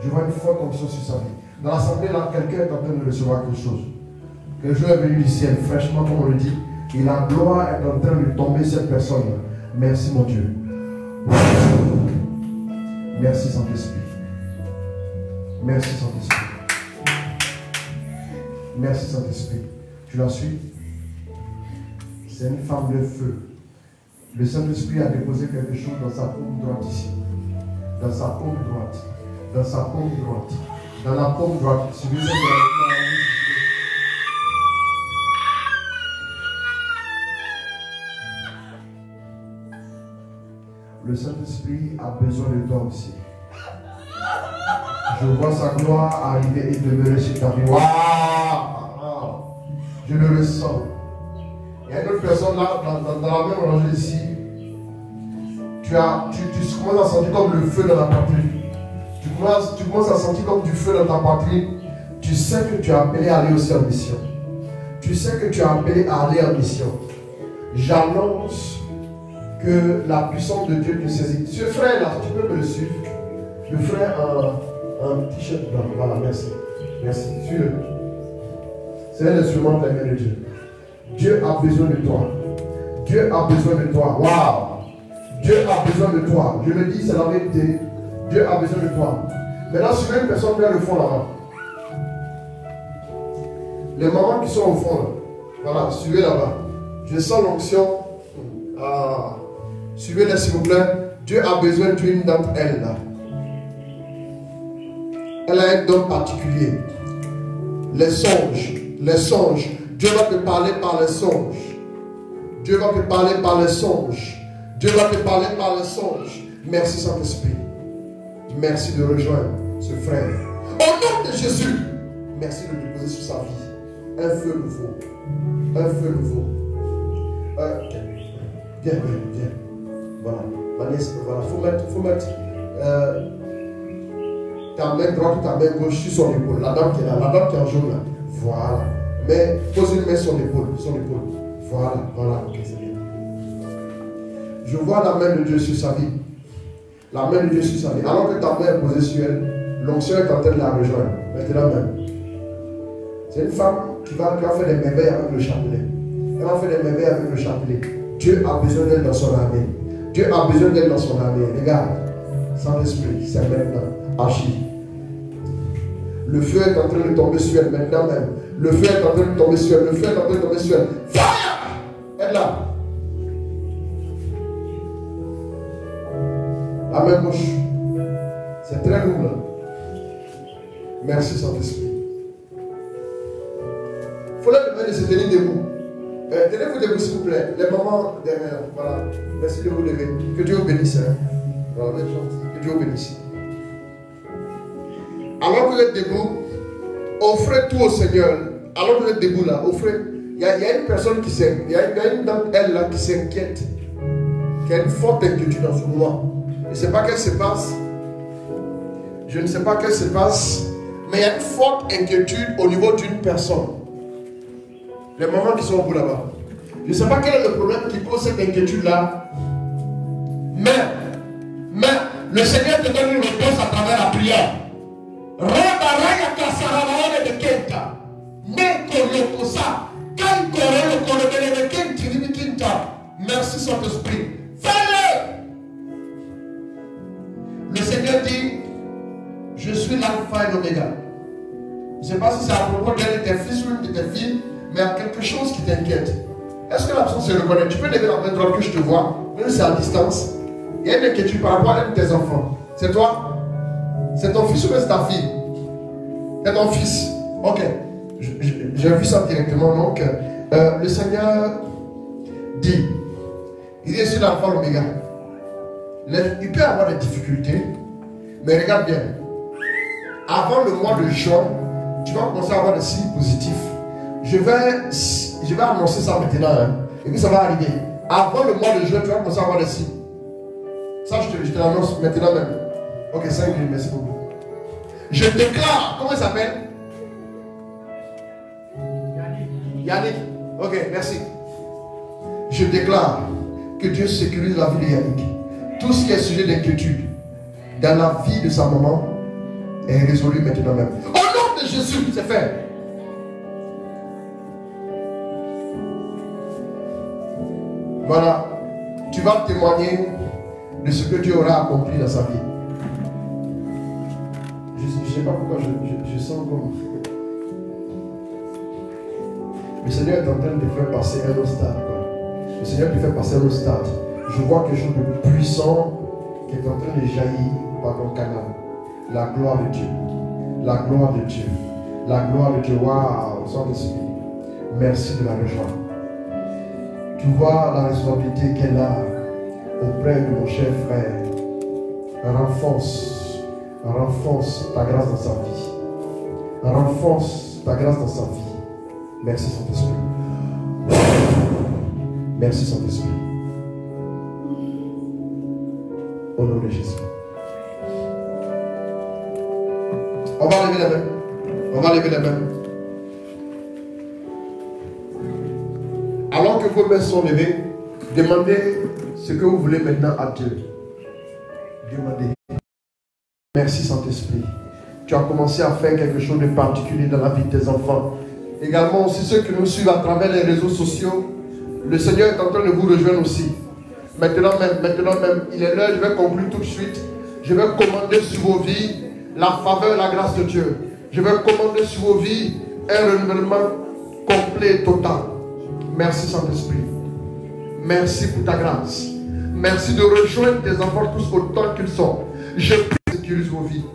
Je vois une forte onction sur sa vie. Dans l'assemblée, là, quelqu'un est en train de recevoir quelque chose. Quelque chose est venu du ciel, fraîchement, comme on le dit. Et la gloire est en train de tomber sur cette personne. Merci, mon Dieu. Merci, Saint-Esprit. Merci, Saint-Esprit. Merci, Saint-Esprit. Tu la suis? C'est une femme de feu. Le Saint-Esprit a déposé quelque chose dans sa paume droite ici. Dans sa paume droite. Dans sa paume droite. Dans la paume droite. Suivez cette Le Saint-Esprit a besoin de toi aussi. Je vois sa gloire arriver et demeurer sur ta vie. Waouh! Je le ressens. Il y a une autre personne là, dans la même rangée ici. Tu commences à sentir comme le feu dans la poitrine. Tu commences à sentir comme du feu dans ta poitrine. Tu sais que tu es appelé à aller aussi en mission. Tu sais que tu es appelé à aller en mission. J'annonce que la puissance de Dieu te saisit. Ce frère là, tu peux me le suivre. Le frère un t-shirt blanc. Voilà, merci. Merci. Suis-le. C'est un instrument de la main de Dieu. Dieu a besoin de toi. Dieu a besoin de toi. Waouh! Dieu a besoin de toi. Je le dis, c'est la vérité. Dieu a besoin de toi. Maintenant, suivez une personne vers le fond là-bas. Les mamans qui sont au fond là. Voilà, suivez là-bas. Je sens l'onction. Suivez-les s'il vous plaît. Dieu a besoin d'une d'entre elles là. Elle a un don particulier. Les songes. Les songes. Dieu va te parler par les songes. Dieu va te parler par les songes. Dieu va te parler par les songes. Merci Saint-Esprit. Merci de rejoindre ce frère. nom de Jésus, merci de déposer sur sa vie un feu nouveau. Un feu nouveau. Viens. Voilà. Ma nièce, voilà. Faut mettre ta main droite ou ta main gauche sur son épaule. La dame qui est là, la dame qui est en jaune là. Voilà. Mais pose une main sur l'épaule. Voilà. Ok, c'est bien. Je vois la main de Dieu sur sa vie. La main de Dieu sur sa vie. Alors que ta main est posée sur elle, l'onction est en train de la rejoindre. Maintenant même. C'est une femme qui va faire des merveilles avec le chapelet. Elle va faire des merveilles avec le chapelet. Dieu a besoin d'elle dans son armée. Dieu a besoin d'elle dans son armée. Regarde, Saint-Esprit, c'est maintenant. Agis. Le feu est en train de tomber sur elle maintenant même. Le feu est en train de tomber sur elle. Le feu est en train de tomber sur elle. Fire! Elle là. La main gauche. C'est très lourd là. Merci Saint-Esprit. Il faut leur demander de se tenir debout. Tenez-vous debout s'il vous plaît. Les mamans derrière. Voilà. Merci de vous lever. Que Dieu vous bénisse. Hein. Voilà, que Dieu vous bénisse. Alors que vous êtes debout, offrez tout au Seigneur. Alors que vous êtes debout là, offrez. Il y a une personne qui s'inquiète. Il y a une d'entre elles là qui s'inquiète. Qui a une forte inquiétude dans ce moment. Je ne sais pas qu'elle se passe. Je ne sais pas qu'elle se passe. Mais il y a une forte inquiétude au niveau d'une personne. Les mamans qui sont au bout là-bas. Je ne sais pas quel est le problème qui cause cette inquiétude-là. Mais le Seigneur te donne une réponse à travers la prière. Merci Saint-Esprit. Fais-le. Le Seigneur dit, je suis l'alpha et l'oméga. Je ne sais pas si c'est à propos d'un de tes fils ou une de tes filles, mais il y a quelque chose qui t'inquiète. Est-ce que la personne se reconnaît? Tu peux lever la main droite que je te vois, même si c'est à distance. Il y a une inquiétude par rapport à un de tes enfants. C'est toi? C'est ton fils ou c'est ta fille? C'est ton fils. Ok. J'ai vu ça directement. Donc, le Seigneur dit, il est sur l'alpha et l'oméga. Il peut y avoir des difficultés, mais regarde bien. Avant le mois de juin, tu vas commencer à avoir des signes positifs. Je vais annoncer ça maintenant. Hein. Et puis ça va arriver. Avant le mois de juin, tu vas commencer à avoir des signes. Ça, je te l'annonce maintenant même. Ok, 5 minutes, merci beaucoup. Je déclare, comment il s'appelle? Yannick. Ok, merci. Je déclare que Dieu sécurise la vie de Yannick. Tout ce qui est sujet d'inquiétude dans la vie de sa maman est résolu maintenant même. Au nom de Jésus, c'est fait. Voilà, tu vas témoigner de ce que Dieu aura accompli dans sa vie. Je ne sais pas pourquoi je sens comme... Le Seigneur est en train de faire passer un autre stade. Quoi. Le Seigneur te fait passer un autre stade. Je vois quelque chose de puissant qui est en train de jaillir par ton canal. La gloire de Dieu. La gloire de Dieu. La gloire de Dieu. Waouh, Saint-Esprit. Merci de la rejoindre. Tu vois la responsabilité qu'elle a auprès de mon cher frère. Renforce ta grâce dans sa vie. Renforce ta grâce dans sa vie. Merci Saint-Esprit. Merci Saint-Esprit. Au nom de Jésus. On va lever les mains. On va lever les mains. Alors que vos mains sont levées, demandez ce que vous voulez maintenant à Dieu. Demandez. Merci Saint-Esprit. Tu as commencé à faire quelque chose de particulier dans la vie de tes enfants. Également aussi ceux qui nous suivent à travers les réseaux sociaux. Le Seigneur est en train de vous rejoindre aussi. Maintenant même, il est l'heure, je vais conclure tout de suite. Je vais commander sur vos vies la faveur et la grâce de Dieu. Je vais commander sur vos vies un renouvellement complet et total. Merci Saint-Esprit. Merci pour ta grâce. Merci de rejoindre tes enfants tous autant qu'ils sont. Je prie qu'il sécurise vos vies.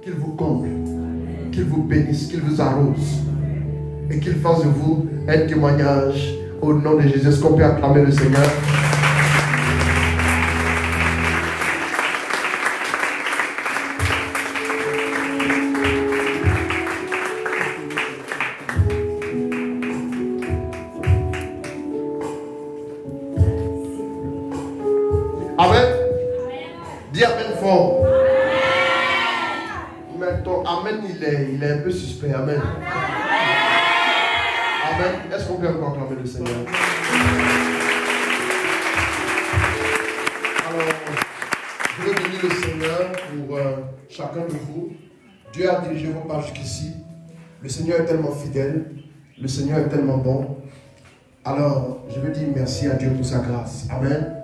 Qu'il vous comble. Qu'il vous bénisse. Qu'il vous arrose. Et qu'il fasse de vous un témoignage au nom de Jésus. Est-ce qu'on peut acclamer le Seigneur? Mais ton amen, il est un peu suspect. Amen. Amen. Est-ce qu'on peut encore acclamer le Seigneur? Alors, je veux bénir le Seigneur pour chacun de vous. Dieu a dirigé vos pas jusqu'ici. Le Seigneur est tellement fidèle. Le Seigneur est tellement bon. Alors, je veux dire merci à Dieu pour sa grâce. Amen.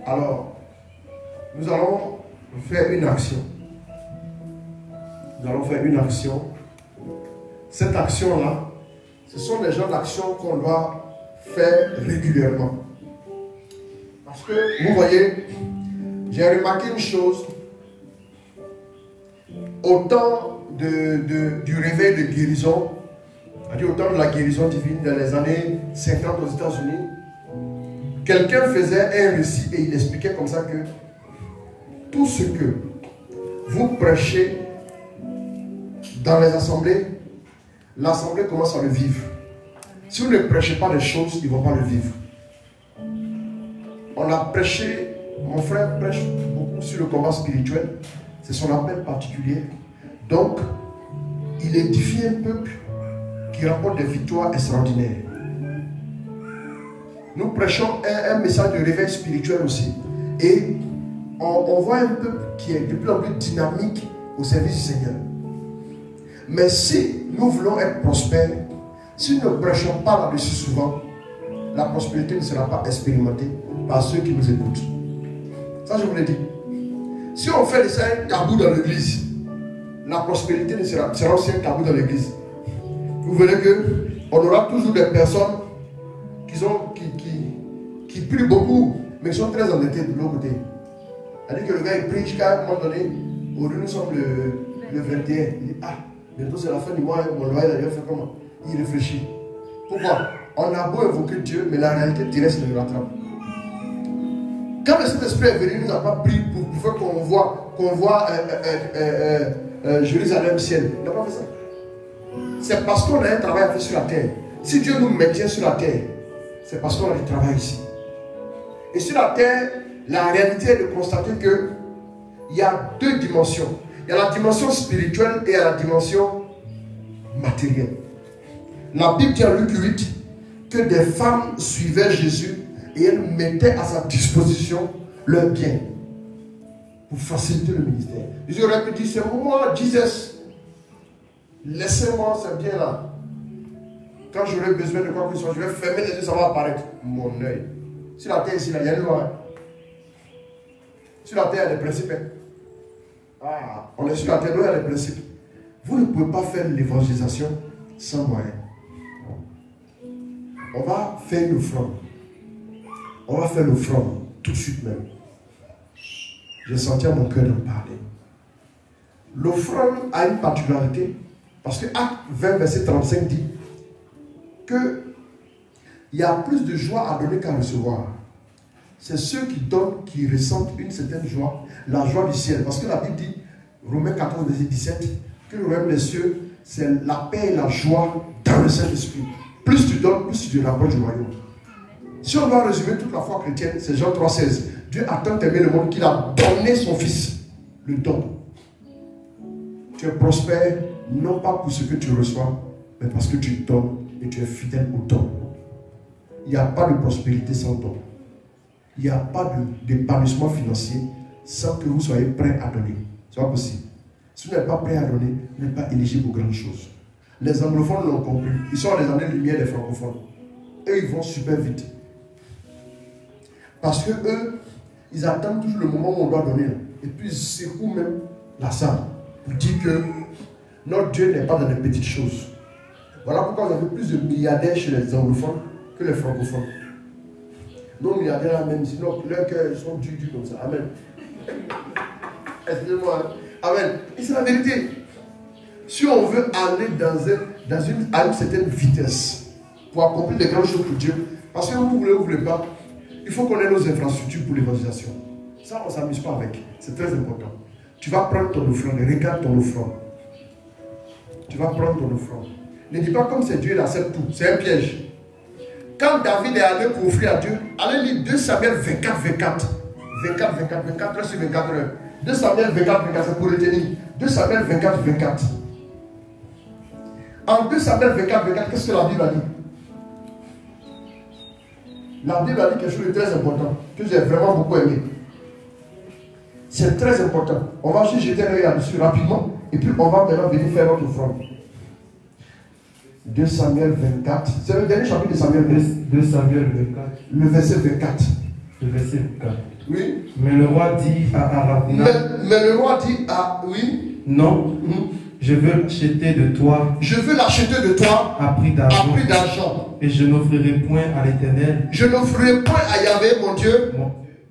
Alors, nous allons faire une action. Nous allons faire une action. Cette action-là, ce sont des genres d'actions qu'on doit faire régulièrement. Parce que, vous voyez, j'ai remarqué une chose. Au temps du réveil de guérison, c'est-à-dire au temps de la guérison divine dans les années 50 aux États-Unis, quelqu'un faisait un récit et il expliquait comme ça que tout ce que vous prêchez dans les assemblées, l'assemblée commence à le vivre. Si vous ne prêchez pas des choses, ils ne vont pas le vivre. On a prêché, mon frère prêche beaucoup sur le combat spirituel, c'est son appel particulier. Donc, il édifie un peuple qui rapporte des victoires extraordinaires. Nous prêchons un message de réveil spirituel aussi. Et on voit un peuple qui est de plus en plus dynamique au service du Seigneur. Mais si nous voulons être prospères, si nous ne prêchons pas là-dessus souvent, la prospérité ne sera pas expérimentée par ceux qui nous écoutent. Ça, je vous l'ai dit. Si on fait ça un tabou dans l'église, la prospérité sera aussi un tabou dans l'église. Vous verrez qu'on aura toujours des personnes qui prient beaucoup, mais qui sont très endettées de l'autre côté. C'est-à-dire que le gars il prie jusqu'à un moment donné, aujourd'hui nous sommes le 21, il dit ah, bientôt c'est la fin du mois, mon loyer d'ailleurs fait comment? Il réfléchit. Pourquoi? On a beau invoquer Dieu, mais la réalité terrestre le rattrape. Quand le Saint-Esprit est venu, il nous a pas pris pour faire qu'on voit Jérusalem ciel. Il n'a pas fait ça. C'est parce qu'on a un travail à faire sur la terre. Si Dieu nous maintient sur la terre, c'est parce qu'on a du travail ici. Et sur la terre, la réalité est de constater qu'il y a deux dimensions. Il y a la dimension spirituelle et il y a la dimension matérielle. La Bible dit en Luc 8 que des femmes suivaient Jésus et elles mettaient à sa disposition leurs biens pour faciliter le ministère. Jésus aurait pu dire, c'est moi, Jesus, laissez-moi ces biens-là. Quand j'aurai besoin de quoi que ce soit, je vais fermer les yeux, ça va apparaître. Mon œil. Sur la terre, ici, il y a une loi. Sur la terre, il y a des principes. Ah, on est sur la terre, il y a des principes. Vous ne pouvez pas faire l'évangélisation sans moyens. On va faire une offrande. On va faire l'offrande tout de suite même. J'ai senti à mon cœur d'en parler. L'offrande a une particularité parce que Acte 20, verset 35 dit qu'il y a plus de joie à donner qu'à recevoir. C'est ceux qui donnent qui ressentent une certaine joie, la joie du ciel. Parce que la Bible dit, Romains 14, verset 17, que le royaume des cieux, c'est la paix et la joie dans le Saint-Esprit. Plus tu donnes, plus tu te rapproches du royaume. Si on doit résumer toute la foi chrétienne, c'est Jean 3,16. Dieu a tant aimé le monde qu'il a donné son Fils, le don. Tu es prospère, non pas pour ce que tu reçois, mais parce que tu donnes et tu es fidèle au don. Il n'y a pas de prospérité sans don. Il n'y a pas d'épanouissement financier sans que vous soyez prêt à donner. Ce n'est pas possible. Si vous n'êtes pas prêt à donner, vous n'êtes pas éligible aux grandes choses. Les anglophones l'ont compris. Ils sont les années-lumière des francophones. Eux, ils vont super vite. Parce que eux, ils attendent toujours le moment où on doit donner. Et puis ils secouent même la salle pour dire que notre Dieu n'est pas dans les petites choses. Voilà pourquoi vous avez plus de milliardaires chez les anglophones que les francophones. Nos milliardaires, même sinon, leurs cœurs sont durs comme ça. Amen. Excusez-moi. Amen. Et c'est la vérité. Si on veut aller à une certaine vitesse pour accomplir des grandes choses pour Dieu, parce que vous voulez ou vous ne voulez pas, il faut qu'on ait nos infrastructures pour l'évangélisation. Ça, on ne s'amuse pas avec. C'est très important. Tu vas prendre ton offrande, regarde ton offrande. Tu vas prendre ton offrande. Ne dis pas comme c'est Dieu, il accepte tout. C'est un piège. Quand David est allé pour offrir à Dieu, allez lire 2 Samuel 24 heures sur 24 heures. 2 Samuel 24, c'est pour retenir. 2 Samuel 24, 24. En 2 Samuel 24, 24, qu'est-ce que la Bible a dit? La Bible a dit quelque chose de très important, que j'ai vraiment beaucoup aimé. C'est très important. On va juste jeter un œil là-dessus rapidement, et puis on va maintenant venir faire notre offrande. 2 Samuel 24. C'est le dernier chapitre de Samuel. 2 Samuel 24. Le verset 24. Le verset 24. Oui. Mais le roi dit à Arauna. Mais le roi dit à... Oui. Non. Je veux l'acheter de toi. Je veux l'acheter de toi. À prix d'argent. À prix d'argent. Et je n'offrirai point à l'Éternel. Je n'offrirai point à Yahvé, mon Dieu.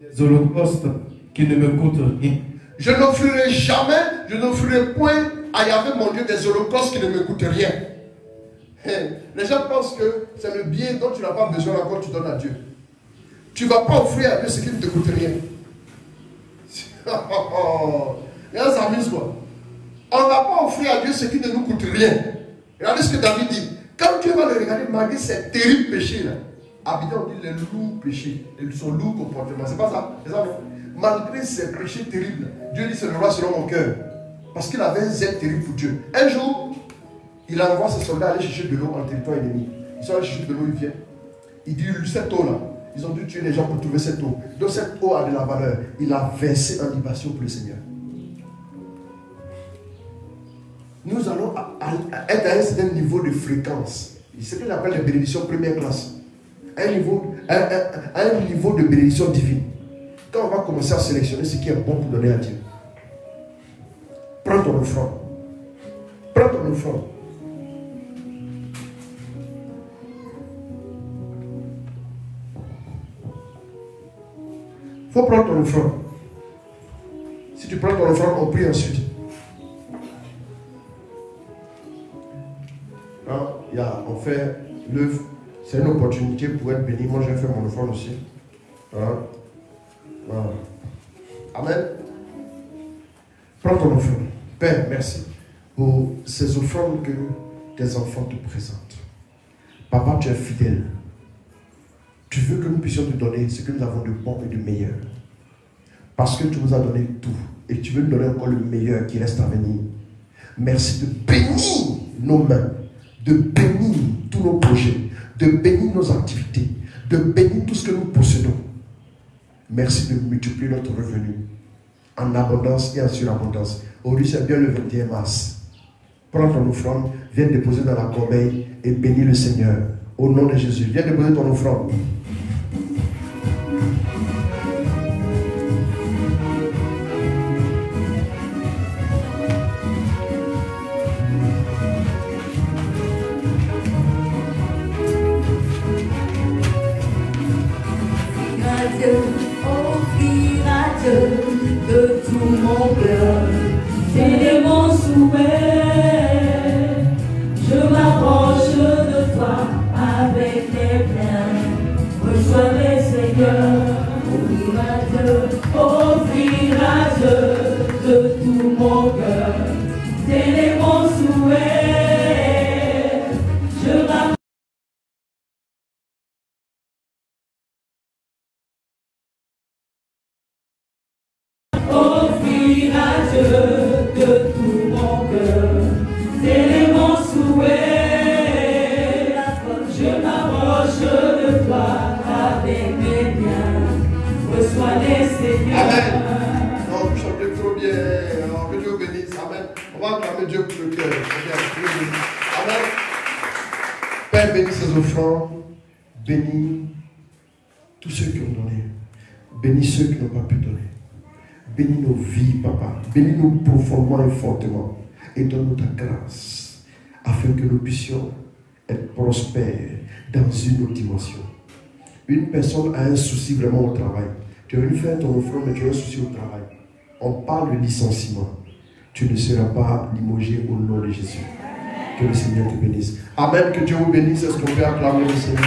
Des holocaustes qui ne me coûtent rien. Je n'offrirai jamais, je n'offrirai point à Yahvé, mon Dieu, des holocaustes qui ne me coûtent rien. Les gens pensent que c'est le bien dont tu n'as pas besoin encore, tu donnes à Dieu. Tu ne vas pas offrir à Dieu ce qui ne te coûte rien. Les gens s'amusent quoi. On ne va pas offrir à Dieu ce qui ne nous coûte rien. Regardez ce que David dit. Quand Dieu va le regarder, malgré ces terribles péchés là, Abidjan on dit les lourds péchés, son lourd comportement. C'est pas ça, c'est ça non? Malgré ces péchés terribles, Dieu dit c'est le roi selon mon cœur. Parce qu'il avait un zèle terrible pour Dieu. Un jour, il envoie ses soldats aller chercher de l'eau en territoire ennemi. Ils sont allés chercher de l'eau, ils viennent. Il dit cette eau là, ils ont dû tuer les gens pour trouver cette eau. Donc cette eau a de la valeur. Il a versé en libation pour le Seigneur. Nous allons être à un certain niveau de fréquence. C'est ce que j'appelle les bénédictions première classe. Un niveau de bénédiction divine. Quand on va commencer à sélectionner ce qui est bon pour donner à Dieu. Prends ton offrande. Prends ton offrande. Il faut prendre ton offrande. Si tu prends ton offrande, on prie ensuite. On fait l'œuvre. C'est une opportunité pour être béni. Moi, je vais faire mon offrande aussi. Voilà. Amen. Prends ton offrande. Père, merci pour ces offrandes que tes enfants te présentent. Papa, tu es fidèle. Tu veux que nous puissions te donner ce que nous avons de bon et de meilleur. Parce que tu nous as donné tout. Et tu veux nous donner encore le meilleur qui reste à venir. Merci de bénir nos mains. De bénir tous nos projets. De bénir nos activités. De bénir tout ce que nous possédons. Merci de multiplier notre revenu. En abondance et en surabondance. Aujourd'hui, c'est bien le 21 mars. Prends ton offrande. Viens déposer dans la corbeille et bénis le Seigneur. Au nom de Jésus. Viens déposer ton offrande. De tout mon cœur, c'est mon souhait. Je m'approche de toi avec les plaintes. Reçois les Seigneurs, offrir à Dieu de tout mon cœur, c'est mon souhait. Je m'approche. Offrir à Dieu de tout mon cœur, c'est mon souhait. Je m'approche de toi avec mes biens. Reçois les Seigneurs. Amen. Non, vous chantez trop bien. Que Dieu vous bénisse. Amen. On va acclamer Dieu pour le cœur. Amen. Père, bénis ces offrandes. Bénis tous ceux qui ont donné. Bénis ceux qui n'ont pas pu donner. Bénis nos vies, Papa. Bénis-nous profondément et fortement. Et donne-nous ta grâce, afin que nous puissions être prospères dans une autre dimension. Une personne a un souci vraiment au travail. Tu es venu faire ton offrande, mais tu as un souci au travail. On parle de licenciement. Tu ne seras pas limogé au nom de Jésus. Que le Seigneur te bénisse. Amen. Que Dieu vous bénisse. Est-ce qu'on peut acclamer le Seigneur?